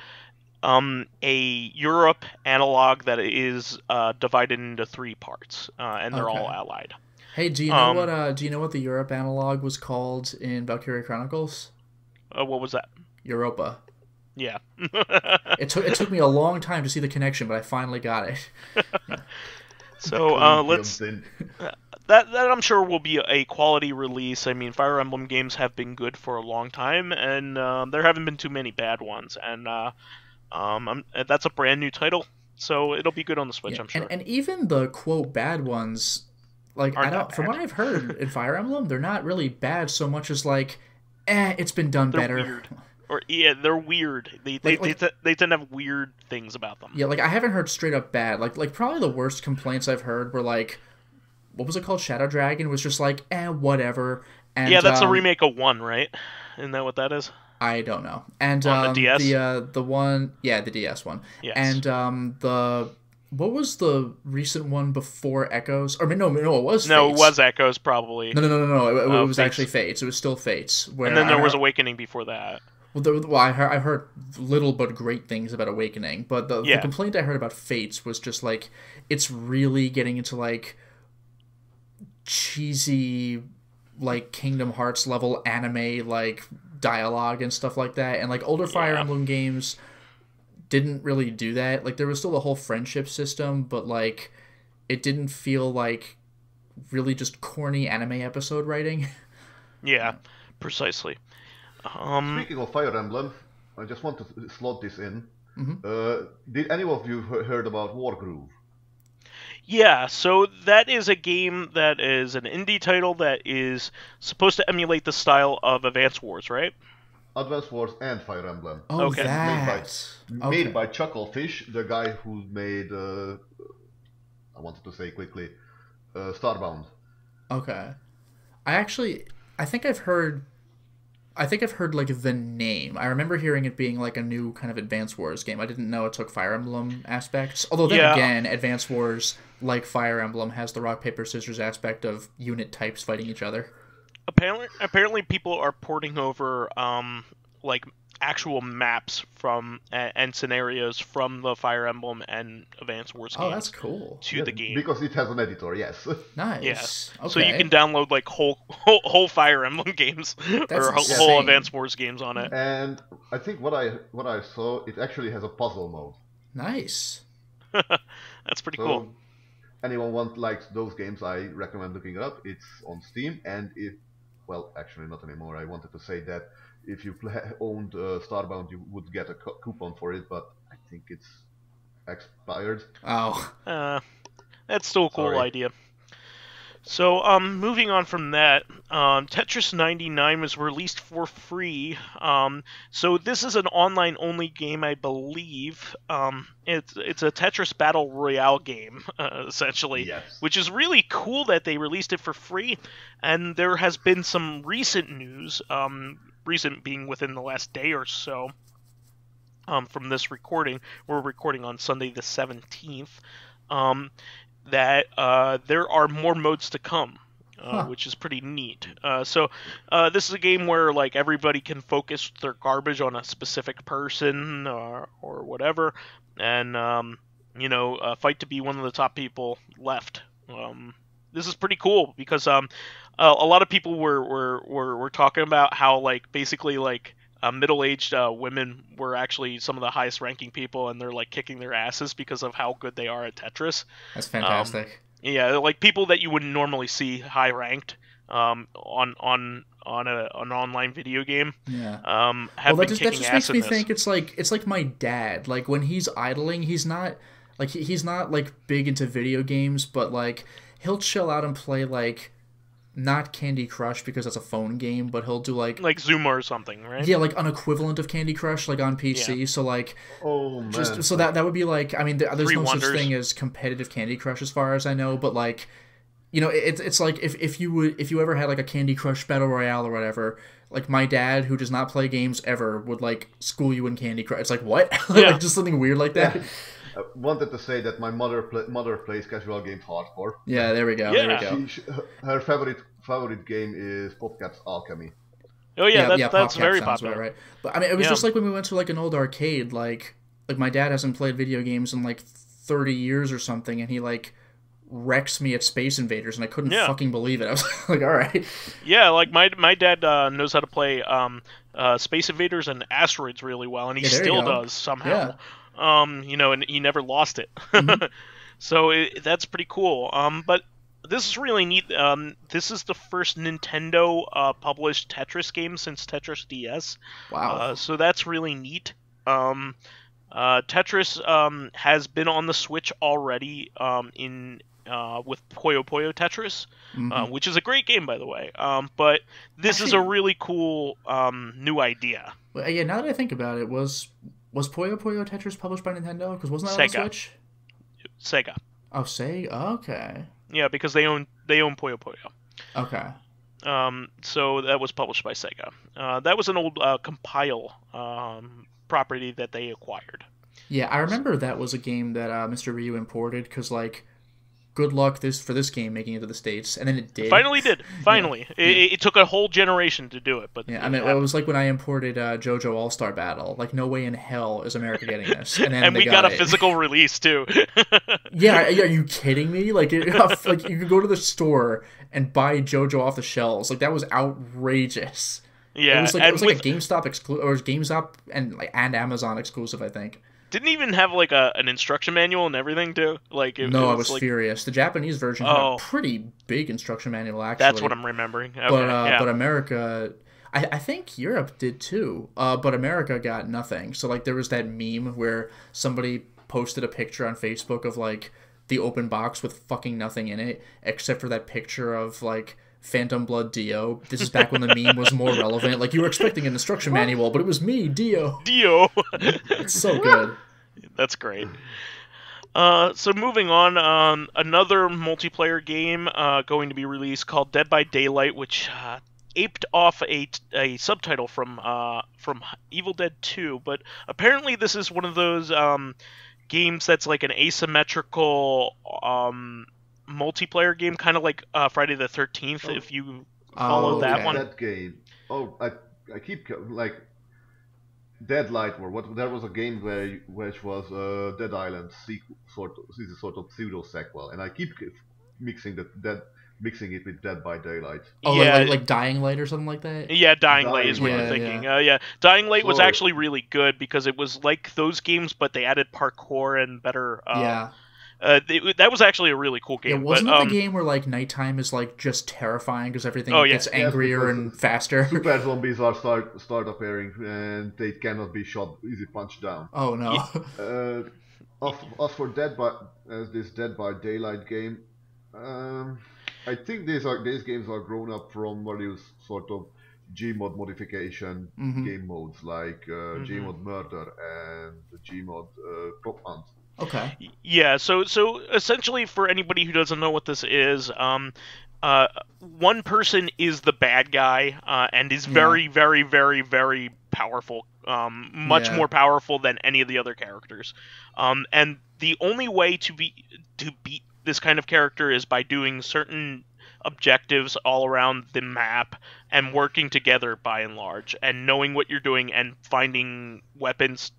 a Europe analog that is divided into 3 parts, and they're all allied. Hey, do you know what the Europe analog was called in Valkyria Chronicles? What was that? Europa. Yeah. It took me a long time to see the connection, but I finally got it. Yeah. So let's that I'm sure will be a quality release. I mean, Fire Emblem games have been good for a long time, and there haven't been too many bad ones. And that's a brand new title, so it'll be good on the Switch, I'm sure. And even the quote bad ones, like from what I've heard in Fire Emblem, they're not really bad so much as like, it's been done better. Weird. Or they're weird. They tend to have weird things about them. Yeah, like I haven't heard straight up bad. Like probably the worst complaints I've heard were like, what was it called? Shadow Dragon was just like, whatever. And, yeah, that's a remake of 1, right? Isn't that what that is? I don't know. And on the DS? the one, the DS one. Yes. And what was the recent one before Echoes? Or no, it was Fates. No, it was Echoes probably. No. It was actually Fates. It was still Fates. And then there was Awakening before that. Well, I heard little but great things about Awakening, but the complaint I heard about Fates was just like, it's really getting into like cheesy, like Kingdom Hearts level anime like dialogue and stuff like that, and like older Fire Emblem games didn't really do that. Like there was still the whole friendship system, but like it didn't feel like really just corny anime episode writing. Yeah, precisely. Speaking of Fire Emblem, I just want to slot this in. Mm-hmm. Did any of you heard about Wargroove? Yeah, so that is a game that is an indie title that is supposed to emulate the style of Advance Wars, right? Advance Wars and Fire Emblem. Oh, okay. Made by Chucklefish, the guy who made, I wanted to say quickly, Starbound. Okay. I think I've heard like the name. I remember hearing it being like a new kind of Advance Wars game. I didn't know it took Fire Emblem aspects. Although then again, Advance Wars, like Fire Emblem, has the rock paper scissors aspect of unit types fighting each other. Apparently people are porting over like actual maps from and scenarios from the Fire Emblem and Advance Wars games. Oh, that's cool. To the game. Because it has an editor, yes. Nice. Yes. Okay. So you can download like whole Fire Emblem games or whole Advance Wars games on it. And I think what I saw, it actually has a puzzle mode. Nice. That's pretty cool. Anyone likes those games, I recommend looking it up. It's on Steam, and actually not anymore. I wanted to say that if you owned Starbound, you would get a coupon for it, but I think it's expired. Oh. That's still a cool idea. So, moving on from that, Tetris 99 was released for free. So this is an online-only game, I believe. It's a Tetris Battle Royale game, essentially, Yes. which is really cool that they released it for free. And there has been some recent news, recent being within the last day or so, from this recording. We're recording on Sunday the 17th. That there are more modes to come, which is pretty neat. So this is a game where like everybody can focus their garbage on a specific person or whatever, and fight to be one of the top people left. This is pretty cool because a lot of people were talking about how like basically like middle-aged women were actually some of the highest-ranking people, and they're like kicking their asses because of how good they are at Tetris. That's fantastic. Yeah, like people that you wouldn't normally see high-ranked on an online video game. Yeah. Have been that kicking just ass makes me in this. think it's like my dad. Like when he's idling, he's not like big into video games, but like he'll chill out and play like. Not Candy Crush because that's a phone game, but he'll do like Zuma or something, right? Yeah, like an equivalent of Candy Crush, like on PC. Yeah. So like, oh man, just so that would be like, I mean, there's Three no Wonders. such thing as competitive Candy Crush as far as I know, but like, it's like if you ever had like a Candy Crush Battle Royale or whatever, like my dad who does not play games ever would like school you in Candy Crush. It's like what, like just something weird like that. Yeah. Wanted to say that my mother plays casual games hardcore. Yeah, there we go. Yeah. There we go. Her favorite game is PopCap's Alchemy. Oh yeah, that's very sounds popular. Right. But I mean, it was just like when we went to like an old arcade. Like my dad hasn't played video games in like 30 years or something, and he like wrecks me at Space Invaders, and I couldn't fucking believe it. I was like, all right. Yeah, like my dad knows how to play Space Invaders and Asteroids really well, and he still does somehow. Yeah. And he never lost it. Mm-hmm. So that's pretty cool. But this is really neat. This is the first Nintendo published Tetris game since Tetris DS. Wow. So that's really neat. Tetris has been on the Switch already with Puyo Puyo Tetris, which is a great game, by the way. But this is a really cool new idea. Well, yeah, now that I think about it, was Puyo Puyo Tetris published by Nintendo? Because wasn't that on the Switch? Sega. Oh, Sega? Okay. Yeah, because they own Puyo Puyo. Okay. So that was published by Sega. That was an old compile property that they acquired. Yeah, I remember that was a game that Mr. Ryu imported, because, like, good luck for this game making it to the States, and then it did. Finally did. Finally. Yeah. It took a whole generation to do it. But yeah, I mean, it was like when I imported JoJo All-Star Battle. Like, no way in hell is America getting this. And then we got a physical release, too. Yeah, are you kidding me? Like, like you could go to the store and buy JoJo off the shelves. Like, that was outrageous. Yeah. It was like a GameStop exclusive, or it was GameStop and Amazon exclusive, I think. Didn't even have like an instruction manual and everything too. Like I was furious. The Japanese version had a pretty big instruction manual. Actually, that's what I'm remembering. Okay, but America, I think Europe did too. But America got nothing. So like there was that meme where somebody posted a picture on Facebook of like the open box with fucking nothing in it except for that picture of like Phantom Blood Dio. This is back when the meme was more relevant. Like you were expecting an instruction manual, but it was me, Dio. It's so good. That's great. So moving on, another multiplayer game going to be released called Dead by Daylight, which aped off a subtitle from Evil Dead 2, but apparently this is one of those games that's like an asymmetrical multiplayer game, kind of like Friday the 13th, if you followed that one. That game. Oh, I keep like Deadlight, or what? There was a game which was Dead Island sort of pseudo sequel, and I keep mixing it with Dead by Daylight. Oh, yeah, like Dying Light or something like that. Yeah, Dying Light is what you're thinking. Yeah. Dying Light was actually really good because it was like those games, but they added parkour and better. That was actually a really cool game. Yeah, wasn't it the game where like nighttime is like just terrifying because everything gets angrier and faster? Super zombies are start appearing and they cannot be shot easy punched down. Oh no. As for this Dead by Daylight game, I think these games are grown up from various sort of Gmod modification game modes, like Gmod Murder and Gmod Prop Hunt. Okay. Yeah, so essentially, for anybody who doesn't know what this is, one person is the bad guy and is very, very, very, very powerful, much more powerful than any of the other characters. And the only way to beat this kind of character is by doing certain objectives all around the map and working together by and large, and knowing what you're doing and finding weapons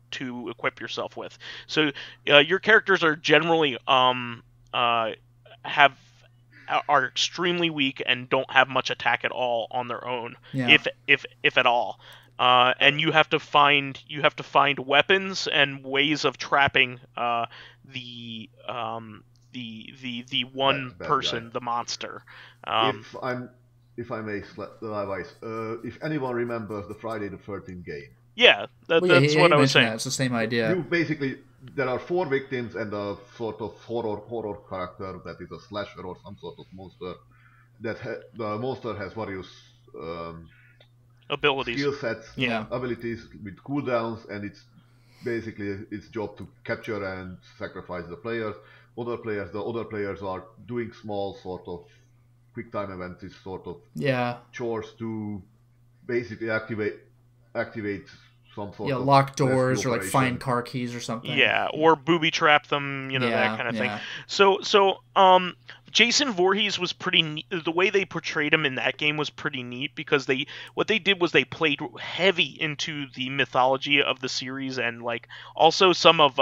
to equip yourself with. So your characters are generally are extremely weak and don't have much attack at all on their own, if at all. And you have to find weapons and ways of trapping the one person, guy. The monster. If I may advise, if anyone remembers the Friday the 13th game. Yeah, that's what I was saying. It's the same idea. There are 4 victims and a sort of horror character that is a slasher or some sort of monster. The monster has various abilities, skill sets, abilities with cooldowns, and it's basically its job to capture and sacrifice the players. The other players are doing small sort of quick time events, sort of chores to basically activate some sort of lock doors or like find car keys or something. Yeah, or booby trap them, that kind of thing. So Jason Voorhees was pretty neat. The way they portrayed him in that game was pretty neat, because what they did was they played heavy into the mythology of the series, and like also some of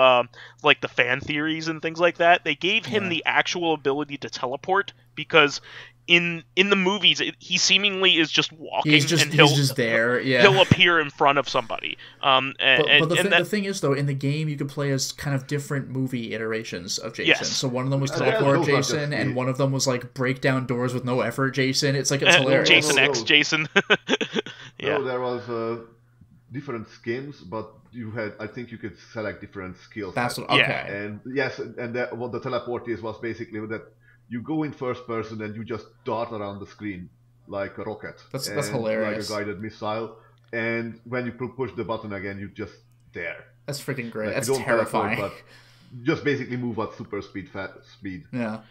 like the fan theories and things like that. They gave him the actual ability to teleport, because in the movies, he seemingly is just walking. He's just there. Yeah, he'll appear in front of somebody. But the thing is, though, in the game you could play as kind of different movie iterations of Jason. Yes. So one of them was teleport Jason, and one of them was like break down doors with no effort Jason. It's hilarious. Jason X Jason. Yeah. No, there was different skins, but I think you could select different skills. That's okay. Yeah. And yes, and what the teleport was basically that. You go in first person and you just dart around the screen like a rocket. That's hilarious. Like a guided missile. And when you push the button again, you're just there. That's freaking great. That's terrifying. Teleport, but just basically move at super speed. Yeah.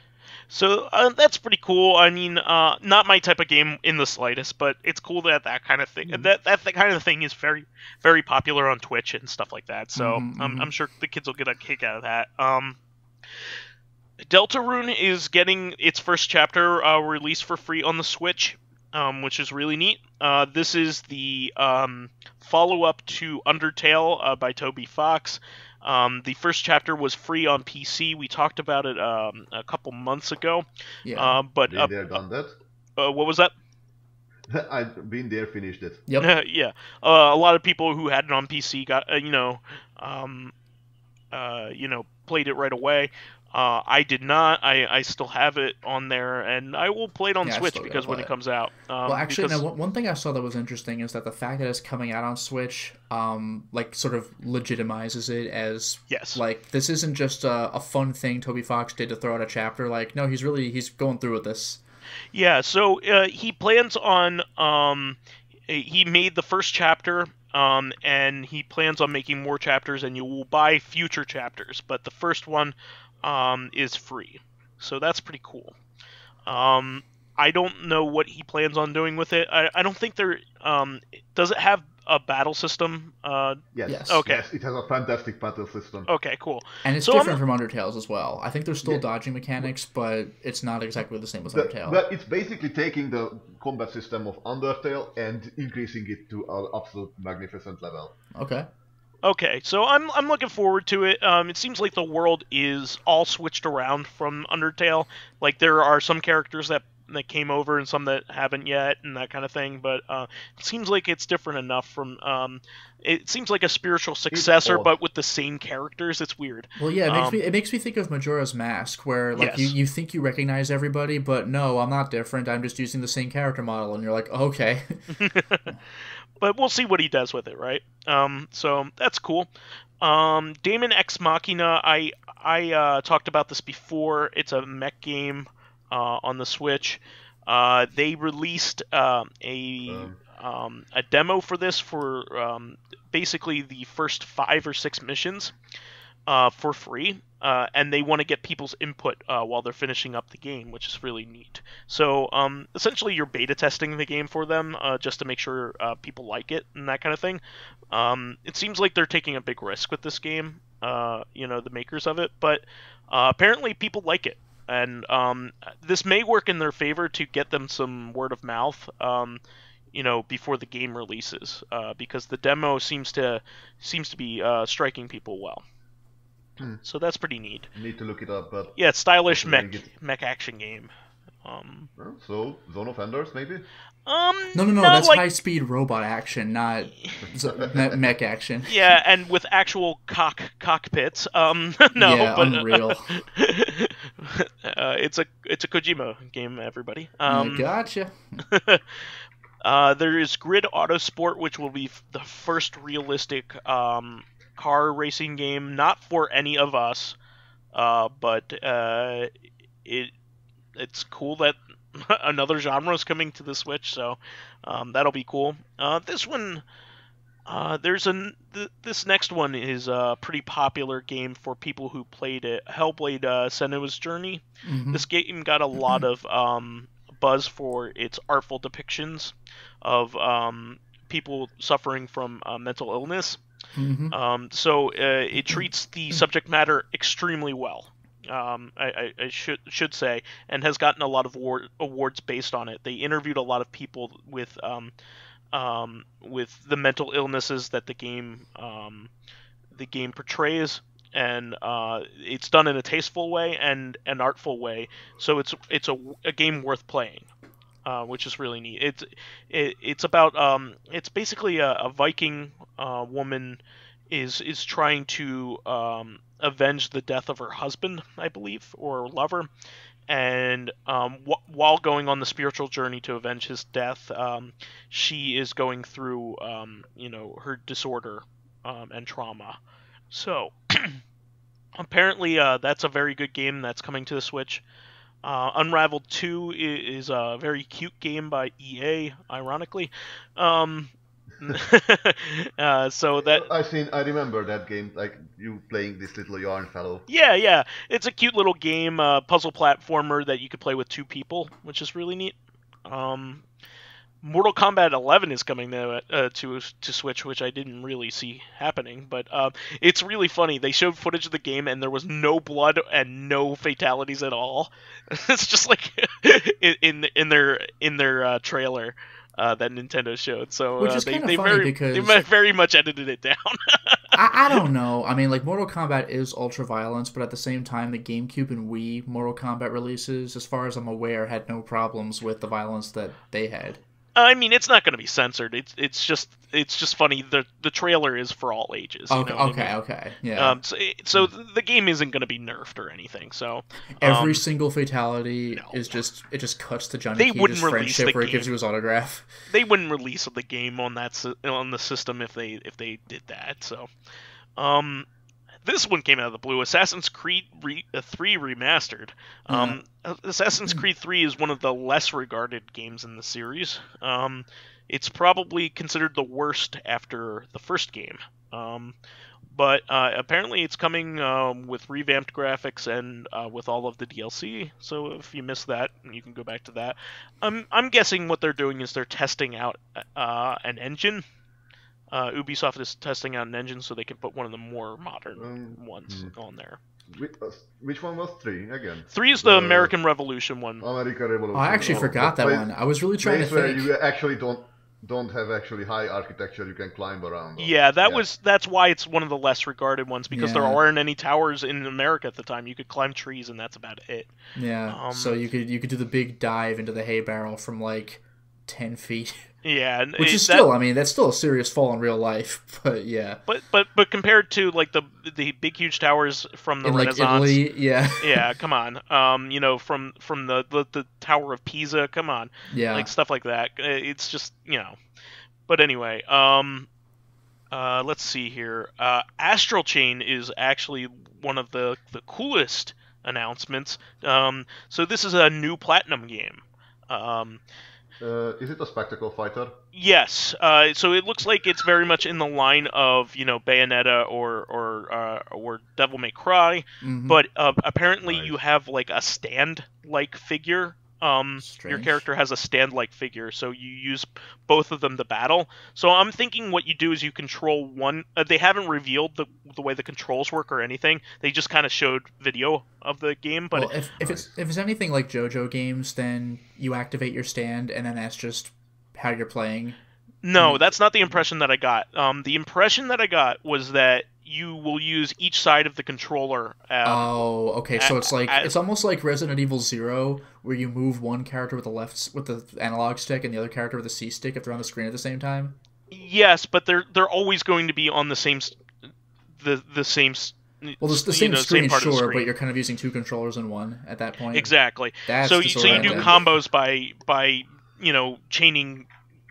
So that's pretty cool. I mean, not my type of game in the slightest, but it's cool that kind of thing, that kind of thing is very, very popular on Twitch and stuff like that. So I'm sure the kids will get a kick out of that. Deltarune is getting its first chapter released for free on the Switch, which is really neat. This is the follow-up to Undertale by Toby Fox. The first chapter was free on PC. We talked about it a couple months ago. Yeah. Been there, done that. What was that? I've been there, finished it. Yep. Yeah. A lot of people who had it on PC got played it right away. I did not. I still have it on there, and I will play it on Switch because when it comes out. Well, actually, one thing I saw that was interesting is that the fact that it's coming out on Switch, sort of legitimizes it as like this isn't just a fun thing Toby Fox did to throw out a chapter. Like, no, he's going through with this. Yeah. So he plans on. He made the first chapter. And he plans on making more chapters, and you will buy future chapters. But the first one is free, so that's pretty cool. I don't know what he plans on doing with it. I don't think there. Does it have a battle system? Yes. Okay. Yes, it has a fantastic battle system. Okay, cool. And it's different from Undertale's as well. I think there's still dodging mechanics, but it's not exactly the same as Undertale. But it's basically taking the combat system of Undertale and increasing it to an absolute magnificent level. Okay, so I'm looking forward to it. It seems like the world is all switched around from Undertale. Like, there are some characters that came over and some that haven't yet and that kind of thing, but it seems like it's different enough from... it seems like a spiritual successor, but with the same characters. It's weird. Well, yeah, it makes me think of Majora's Mask, where like you think you recognize everybody, but no, I'm not different. I'm just using the same character model, and you're like, oh, okay. But we'll see what he does with it, right? So that's cool. Daemon X Machina, I talked about this before. It's a mech game on the Switch. They released a demo for this for basically the first 5 or 6 missions for free, and they want to get people's input while they're finishing up the game, which is really neat. So essentially you're beta testing the game for them just to make sure people like it and that kind of thing. It seems like they're taking a big risk with this game, the makers of it, but apparently people like it. And this may work in their favor to get them some word of mouth, before the game releases, because the demo seems to be striking people well. So that's pretty neat. Need to look it up, but yeah, it's stylish mech action game. So Zone of Enders, maybe? No, that's like high-speed robot action, not mech action. Yeah, and with actual cockpits. No, yeah, but unreal. It's a Kojima game, everybody. Gotcha. There is Grid Autosport, which will be the first realistic car racing game, not for any of us, but it's cool that another genre is coming to the Switch, so that'll be cool. This one, this next one is a pretty popular game for people who played it. Hellblade: Senua's Journey. Mm-hmm. This game got a lot of buzz for its artful depictions of people suffering from mental illness. Mm-hmm. So it treats the subject matter extremely well. I should say, and has gotten a lot of awards based on it. They interviewed a lot of people with the mental illnesses that the game portrays, and it's done in a tasteful way and an artful way. So it's a game worth playing, which is really neat. It's about it's basically a Viking woman is trying to avenge the death of her husband, I believe, or lover, and while going on the spiritual journey to avenge his death, she is going through her disorder and trauma. So apparently that's a very good game that's coming to the Switch. Unraveled 2 is a very cute game by EA, ironically. So that I remember that game, like you playing this little yarn fellow. Yeah, it's a cute little game, puzzle platformer that you could play with 2 people, which is really neat. Mortal Kombat 11 is coming to Switch, which I didn't really see happening, but it's really funny. They showed footage of the game and there was no blood and no fatalities at all. It's just like in their trailer. That Nintendo showed, so which is kind of funny because they very much edited it down. I don't know. I mean, like Mortal Kombat is ultra violence, but at the same time, the GameCube and Wii Mortal Kombat releases, as far as I'm aware, had no problems with the violence that they had. I mean, it's not going to be censored. It's just funny. The trailer is for all ages. Okay, yeah. So the game isn't going to be nerfed or anything. So every single fatality is just cuts to Johnny Cage's friendship where he gives you his autograph. They wouldn't release the game on the system if they did that. So, this one came out of the blue. Assassin's Creed 3 Remastered. Assassin's Creed 3 is one of the less regarded games in the series. It's probably considered the worst after the first game. But apparently it's coming with revamped graphics and with all of the DLC. So if you missed that, you can go back to that. I'm guessing what they're doing is they're testing out an engine. Ubisoft is testing out an engine so they can put one of the more modern ones on there. Which one was 3 again? 3 is the American Revolution one. American Revolution. Oh, I actually forgot that one. I was really trying to think. Where you actually don't have actually high architecture you can climb around. Yeah, that's why it's one of the less regarded ones, because there aren't any towers in America at the time. You could climb trees and that's about it. Yeah. So you could do the big dive into the hay barrel from like 10 feet. Yeah, which is still, I mean, that's still a serious fall in real life, but yeah. But compared to like the big huge towers from the Renaissance, like Italy, yeah. Yeah, come on. From the Tower of Pisa, come on. Yeah. Like stuff like that. It's just, But anyway, let's see here. Astral Chain is actually one of the coolest announcements. So this is a new Platinum game. Is it a spectacle fighter? Yes. So it looks like it's very much in the line of Bayonetta or Devil May Cry, but apparently Nice. you have like a stand-like figure. Your character has a stand-like figure, so you use both of them to battle. So I'm thinking what you do is you control one. They haven't revealed the way the controls work or anything. They just kind of showed video of the game. But well, if it's anything like JoJo games, then you activate your stand, and then that's just how you're playing. No, that's not the impression that I got. The impression that I got was that you will use each side of the controller. Oh, okay. So it's like it's almost like Resident Evil 0, where you move one character with the analog stick and the other character with the C stick if they're on the screen at the same time. Yes, but they're always going to be on the same the same. Well, the same screen, same sure, but you're kind of using two controllers in one at that point. Exactly. So you do combos by chaining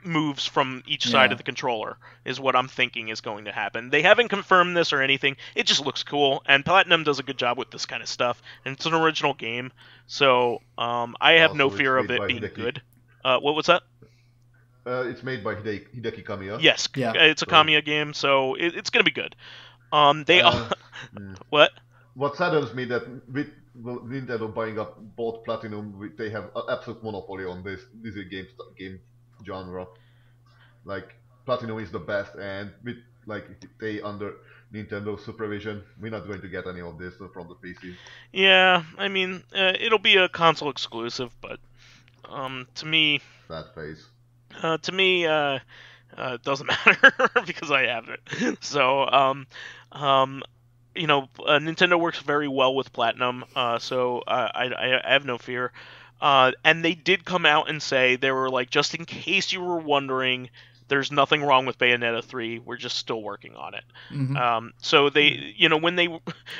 moves from each side of the controller is what I'm thinking is going to happen. They haven't confirmed this or anything. It just looks cool, and Platinum does a good job with this kind of stuff, and it's an original game, so I have no fear of it being good. What was that? It's made by Hideki Kamiya. Yes, it's a Kamiya game, so it's going to be good. What? What saddens me that with Nintendo buying up both Platinum, they have an absolute monopoly on this game genre. Like, Platinum is the best, and with they under Nintendo supervision, we're not going to get any of this from the PC. Yeah, I mean, it'll be a console exclusive, but to me, sad face. To me, it doesn't matter because I have it. So, Nintendo works very well with Platinum, so I have no fear. And they did come out and say, they were like, just in case you were wondering, there's nothing wrong with Bayonetta 3. We're just still working on it. Mm-hmm. So they,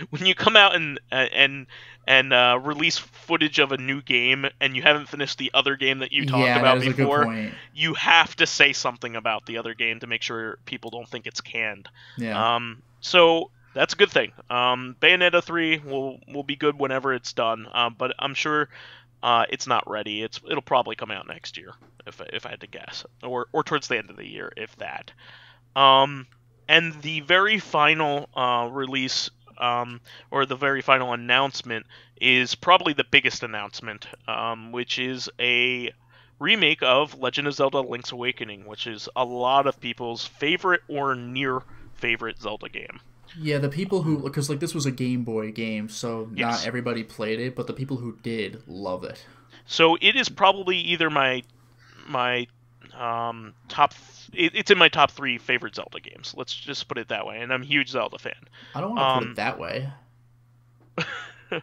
when you come out and release footage of a new game and you haven't finished the other game that you talked about before, you have to say something about the other game to make sure people don't think it's canned. Yeah. So that's a good thing. Bayonetta 3 will be good whenever it's done, but I'm sure it's not ready. It'll probably come out next year, if I had to guess, or towards the end of the year, if that. And the very final release, or the very final announcement, is probably the biggest announcement, which is a remake of Legend of Zelda: Link's Awakening, which is a lot of people's favorite or near favorite Zelda game. Yeah, the people who, because this was a Game Boy game, so not everybody played it, but the people who did love it. So it is probably either my top. It's in my top 3 favorite Zelda games. Let's just put it that way. And I'm a huge Zelda fan. I don't want to put it that way.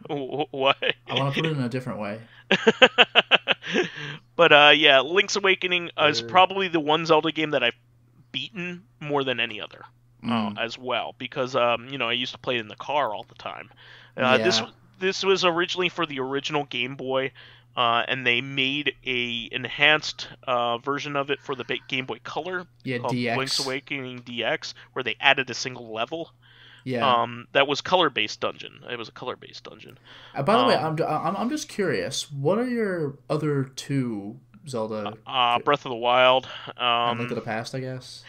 What? I want to put it in a different way. But yeah, Link's Awakening is probably the one Zelda game that I've beaten more than any other. As well, because I used to play it in the car all the time. This was originally for the original Game Boy, and they made a enhanced version of it for the Game Boy Color called DX. Link's Awakening DX, where they added a single level. Yeah. That was color-based dungeon. It was a color-based dungeon. By the way, I'm just curious. What are your other 2 Zelda? Breath of the Wild. And Link to the Past, I guess.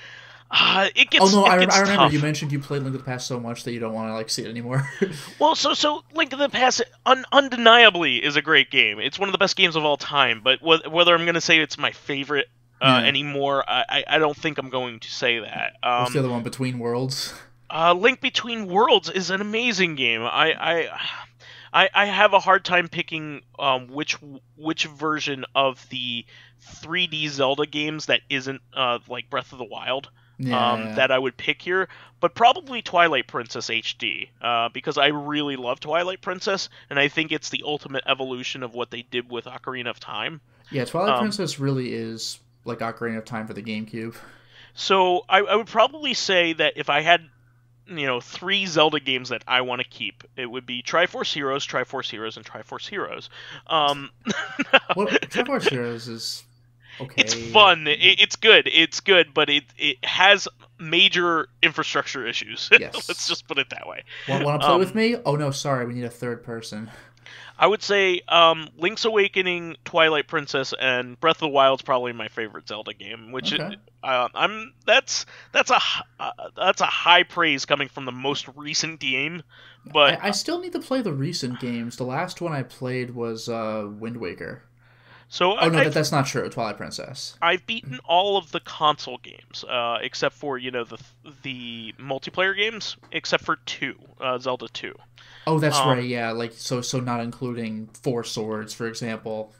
It gets. I remember tough. You mentioned you played Link to the Past so much that you don't want to see it anymore. Well, so Link to the Past undeniably is a great game. It's one of the best games of all time. But whether I'm going to say it's my favorite anymore, I don't think I'm going to say that. What's the other one? Between Worlds. Link Between Worlds is an amazing game. I have a hard time picking which version of the 3D Zelda games that isn't like Breath of the Wild. That I would pick here, but probably Twilight Princess HD, because I really love Twilight Princess, and I think it's the ultimate evolution of what they did with Ocarina of Time. Yeah, Twilight Princess really is like Ocarina of Time for the GameCube. So I would probably say that if I had 3 Zelda games that I want to keep, it would be Triforce Heroes, and Triforce Heroes. Triforce Heroes is... okay. It's fun. It's good, but it has major infrastructure issues. Yes. Let's just put it that way. Want to play with me? Oh no, sorry, we need a third person. I would say Link's Awakening, Twilight Princess, and Breath of the Wild's probably my favorite Zelda game. Which Okay. that's a high praise coming from the most recent game. But I still need to play the recent games. The last one I played was Wind Waker. So that's not true. Twilight Princess. I've beaten all of the console games, except for the multiplayer games, except for Zelda 2. Oh, that's right. Yeah, like so not including Four Swords, for example.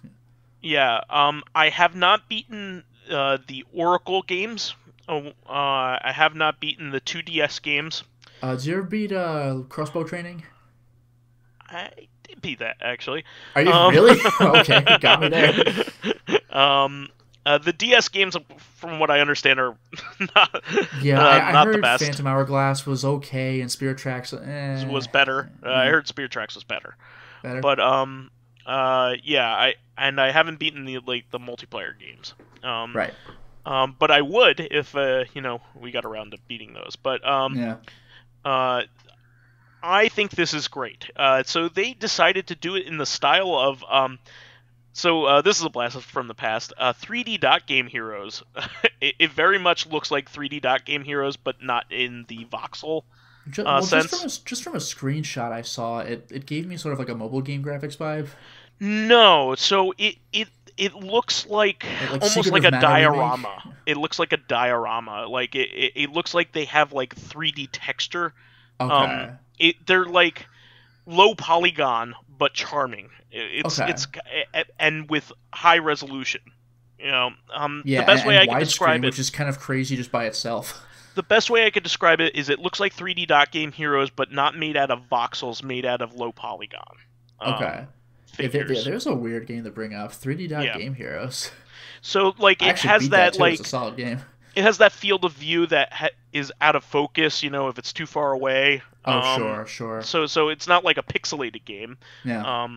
Yeah. I have not beaten the Oracle games. I have not beaten the 2DS games. Did you ever beat Crossbow Training? I did beat that, actually. Are you really? Okay, got me there. The DS games, from what I understand, are not, I not heard the best. Phantom Hourglass was okay, and Spirit Tracks was better. I heard Spirit Tracks was better. But I haven't beaten the multiplayer games. Right. But I would if we got around to beating those. But I think this is great. So they decided to do it in the style of this is a blast from the past. 3D Dot Game Heroes. It very much looks like 3D Dot Game Heroes, but not in the voxel sense. Just from a screenshot I saw, it gave me sort of like a mobile game graphics vibe. No, so it looks like almost like a diorama. Remake? It looks like a diorama. Like it looks like they have like 3D texture. Okay. They're like low polygon but charming. It's and with high resolution. The best way I can describe it, which is kind of crazy just by itself. The best way I could describe it is it looks like 3D Dot Game Heroes, but not made out of voxels, made out of low polygon. Okay. There's a weird game to bring up. 3D Dot Game Heroes. So it has that it's a solid game. It has that field of view that is out of focus. If it's too far away. Sure. So it's not like a pixelated game. Yeah.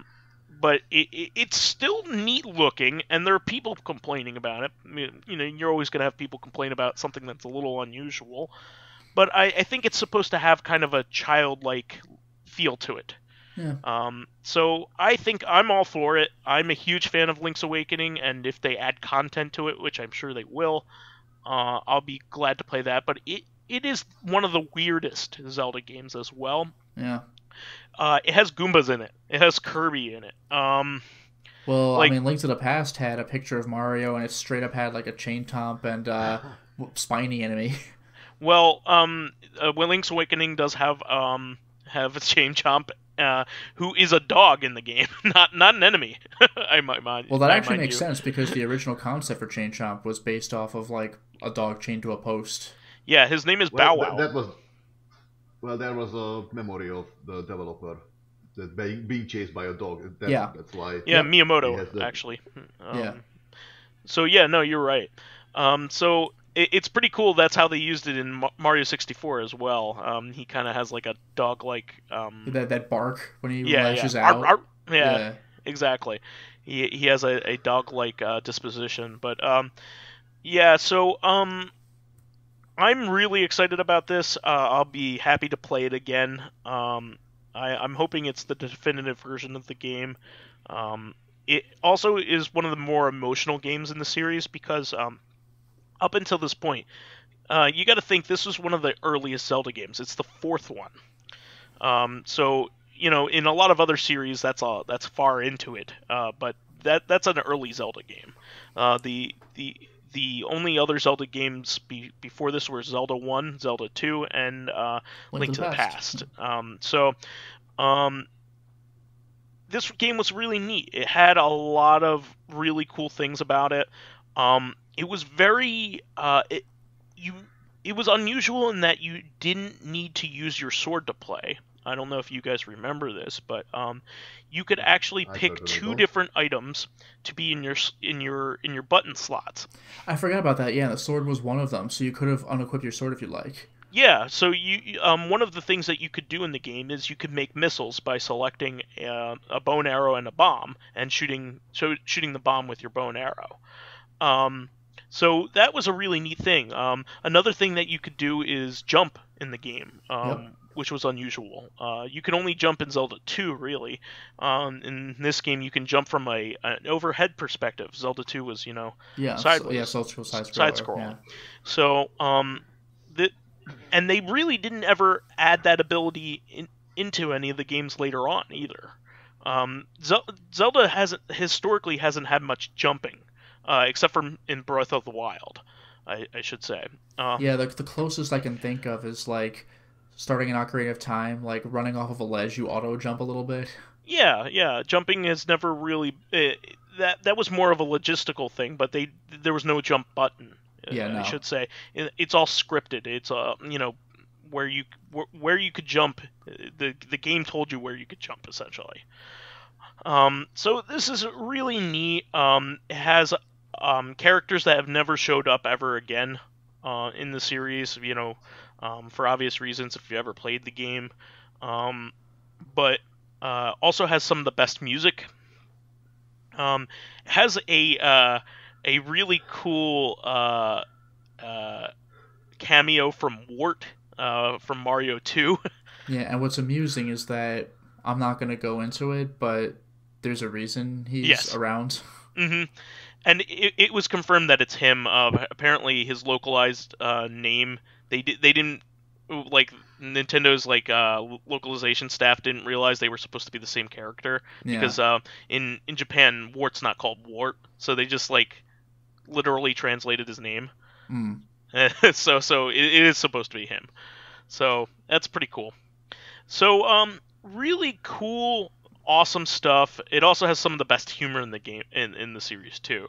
But it's still neat looking, and there are people complaining about it. I mean, you're always going to have people complain about something that's a little unusual. But I think it's supposed to have kind of a childlike feel to it. Yeah. So I think I'm all for it. I'm a huge fan of Link's Awakening, and if they add content to it, which I'm sure they will, I'll be glad to play that. But it is one of the weirdest Zelda games as well. Yeah. It has Goombas in it. It has Kirby in it. Link to the Past had a picture of Mario, and it straight up had like a chain tomp and spiny enemy. Well, Link's Awakening does have a chain chomp, who is a dog in the game, not an enemy. Well, that actually makes sense because the original concept for chain chomp was based off of like a dog chained to a post. Yeah, his name is Bow Wow. There was a memory of the developer that being chased by a dog. That's why. Yeah, Miyamoto actually. So no, you're right. So it's pretty cool. That's how they used it in Mario 64 as well. He kind of has like a dog-like. That bark when he lashes out. Arr. Yeah, exactly. He has a dog-like disposition, but So I'm really excited about this. I'll be happy to play it again. I'm hoping it's the definitive version of the game. It also is one of the more emotional games in the series because up until this point, you got to think this was one of the earliest Zelda games. It's the fourth one. So in a lot of other series, that's far into it. But that's an early Zelda game. The only other Zelda games before this were Zelda 1, Zelda 2, and Link to the Past. This game was really neat. It had a lot of really cool things about it. It was very it was unusual in that you didn't need to use your sword to play. I don't know if you guys remember this, but you could actually pick two different items to be in your button slots. I forgot about that. Yeah, the sword was one of them, so you could have unequipped your sword if you like. Yeah, so you one of the things that you could do in the game is you could make missiles by selecting a bow and arrow and a bomb and shooting the bomb with your bow and arrow. So that was a really neat thing. Another thing that you could do is jump in the game. which was unusual. You can only jump in Zelda 2, really. In this game, you can jump from an overhead perspective. Zelda 2 was, sideways. Side-scroller. Yeah. So, and they really didn't ever add that ability into any of the games later on, either. Zelda historically hasn't had much jumping, except for in Breath of the Wild, I should say. The closest I can think of is like starting an Ocarina of Time, like running off of a ledge, you auto jump a little bit. Yeah. Jumping has never really that was more of a logistical thing, but there was no jump button. I should say it's all scripted. It's where you could jump. The game told you where you could jump essentially. So this is really neat. It has characters that have never showed up ever again in the series. For obvious reasons if you ever played the game. But also has some of the best music. Has a really cool cameo from Wart from Mario 2. Yeah, and what's amusing is that I'm not going to go into it, but there's a reason he's around. Mm-hmm. And it was confirmed that it's him. Apparently, his localized name they didn't like Nintendo's localization staff didn't realize they were supposed to be the same character because in Japan Wart's not called Wart, so they just literally translated his name. So it is supposed to be him. So that's pretty cool. So really cool, awesome stuff. It also has some of the best humor in the game in the series too.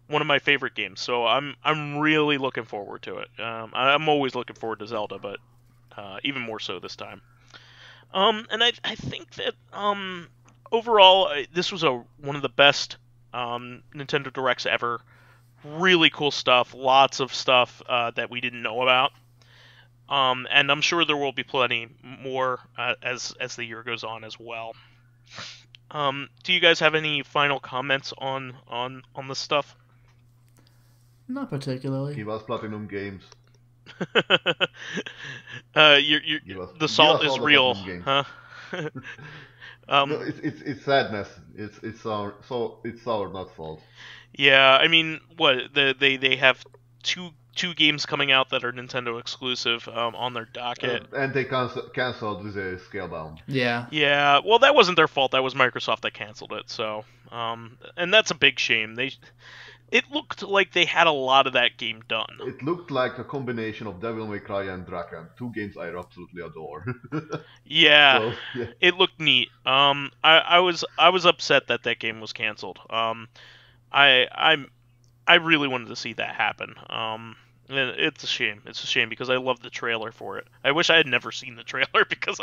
One of my favorite games. So I'm really looking forward to it. I'm always looking forward to Zelda, but even more so this time. And I think that overall this was one of the best Nintendo Directs ever. Really cool stuff, lots of stuff that we didn't know about. And I'm sure there will be plenty more as the year goes on as well. Do you guys have any final comments on this stuff? Not particularly. Give us Platinum Games. The salt is real, huh? No, it's sadness. It's sour, so it's sour, not salt. Yeah, I mean, what they have two games coming out that are Nintendo exclusive on their docket, and they canceled with a Scalebound. Yeah. Well, that wasn't their fault. That was Microsoft that canceled it. So, and that's a big shame. It looked like they had a lot of that game done. It looked like a combination of Devil May Cry and Draken, two games I absolutely adore. Yeah, It looked neat. I was upset that game was canceled. I really wanted to see that happen. It's a shame. It's a shame because I love the trailer for it. I wish I had never seen the trailer because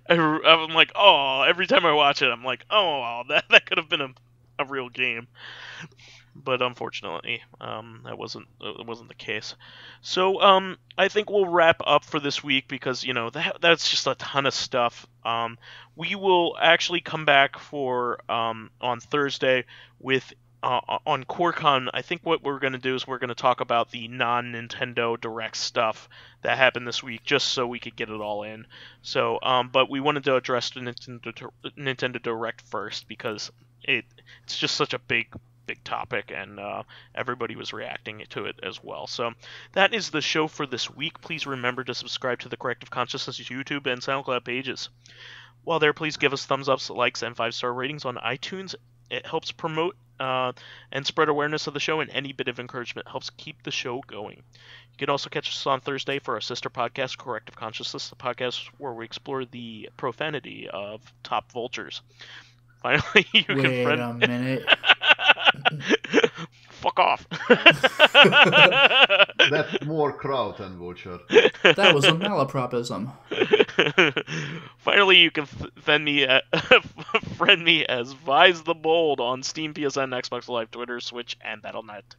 I'm like, oh, every time I watch it, I'm like, oh, that could have been a real game. But unfortunately, that wasn't the case. So I think we'll wrap up for this week because that's just a ton of stuff. We will actually come back for on Thursday with on CoreCon. I think what we're going to do is we're going to talk about the non-Nintendo Direct stuff that happened this week, just so we could get it all in. So, but we wanted to address the Nintendo Direct first because it's just such a big topic, and everybody was reacting to it as well. So that is the show for this week. Please remember to subscribe to the Corrective Consciousness YouTube and SoundCloud pages. While there, please give us thumbs ups, likes, and 5-star ratings on iTunes. It helps promote and spread awareness of the show, and any bit of encouragement helps keep the show going. You can also catch us on Thursday for our sister podcast, Corrective Consciousness, the podcast where we explore the profanity of top vultures. Finally, you can Wait a minute. Fuck off. That's more crowd than vulture. That was a malapropism. Finally, you can friend me as vysethebold on Steam, PSN, Xbox Live, Twitter, Switch, and Battle.net.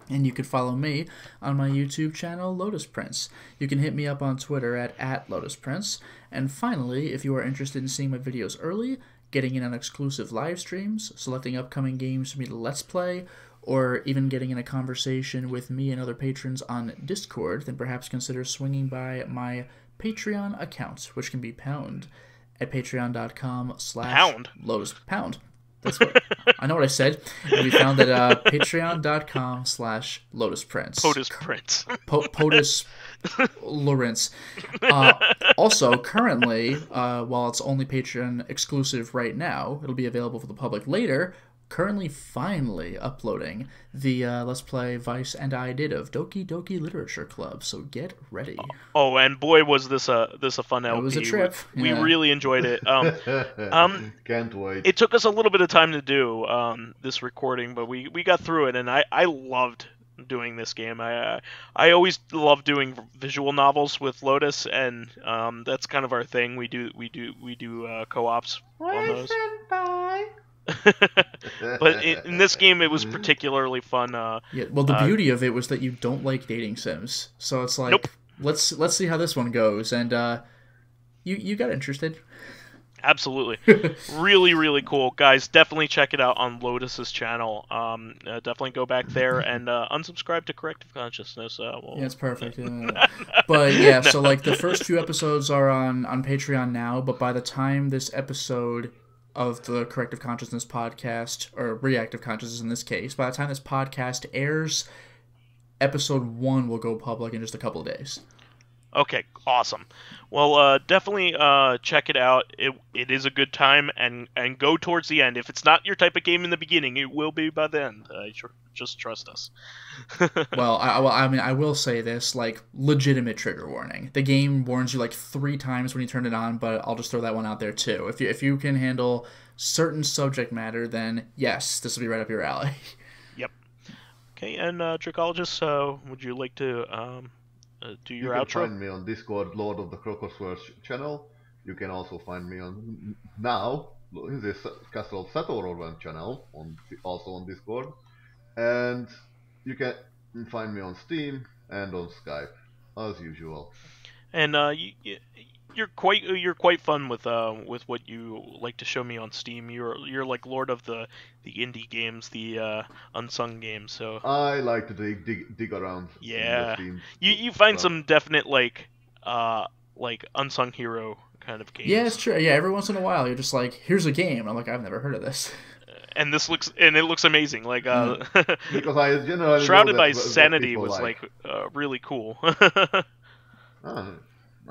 And you can follow me on my YouTube channel, Lotus Prince. You can hit me up on Twitter at Lotus Prince. And finally, if you are interested in seeing my videos early, getting in on exclusive live streams, selecting upcoming games for me to Let's Play, or even getting in a conversation with me and other patrons on Discord, then perhaps consider swinging by my Patreon account, which can be found at patreon.com/Lotus Pound. That's what I know what I said. It can be found at patreon.com/Lotus Prince. POTUS Prince. POTUS Lawrence. Also, currently, while it's only Patreon exclusive right now, it'll be available for the public later. Currently, finally uploading the Let's Play Vice and I did of Doki Doki Literature Club. So get ready. Oh, and boy, was this a fun LP. It was a trip. We really enjoyed it. Can't wait. It took us a little bit of time to do this recording, but we got through it, and I loved doing this game. I always love doing visual novels with Lotus, and that's kind of our thing. We do co-ops on those. But in this game, it was particularly fun. Yeah, well, the beauty of it was that you don't like dating sims, so it's like, nope. let's see how this one goes, and you got interested. Absolutely. Really, really cool. Guys, definitely check it out on Lotus's channel. Definitely go back there and unsubscribe to Corrective Consciousness. Yeah, it's perfect. Yeah. But yeah, so like the first few episodes are on Patreon now, but by the time this episode of the Corrective Consciousness podcast, or Reactive Consciousness in this case, by the time this podcast airs, episode 1 will go public in just a couple of days. Okay, awesome. Well, definitely check it out. It is a good time, and go towards the end. If it's not your type of game in the beginning, it will be by the end. Just trust us. Well, I will say this, like, legitimate trigger warning. The game warns you like 3 times when you turn it on, but I'll just throw that one out there too. If you can handle certain subject matter, then yes, this will be right up your alley. Yep. Okay, and Dracologist, would you like to do your outro? You can find me on Discord, Lord of the Crocosverse channel. You can also find me on now this Castle Satororvan channel, also on Discord, and you can find me on Steam and on Skype as usual. And you're quite fun with what you like to show me on Steam. You're like Lord of the indie games, the unsung games. So I like to dig around. Yeah, Steam you find some definite like unsung hero kind of games. Yeah, it's true. Yeah, every once in a while you're just like, here's a game. I'm like, I've never heard of this. And it looks amazing. Like because I generally Shrouded by Sanity was like really cool.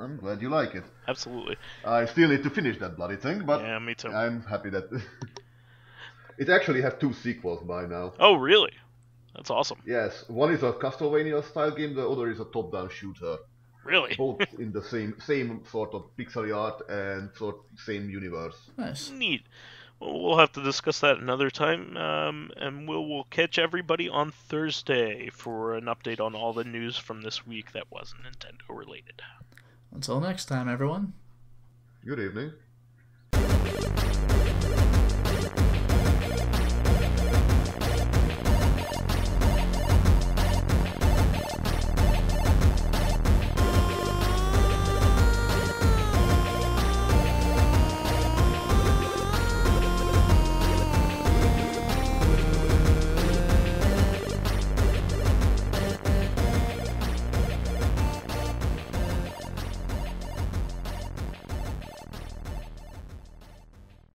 I'm glad you like it. Absolutely. I still need to finish that bloody thing, but yeah, me too. I'm happy that it actually has 2 sequels by now. Oh, really? That's awesome. Yes, one is a Castlevania-style game, the other is a top-down shooter. Really? Both in the same sort of pixel art and same universe. Nice. Neat. Well, we'll have to discuss that another time, and we'll catch everybody on Thursday for an update on all the news from this week that wasn't Nintendo related. Until next time, everyone. Good evening.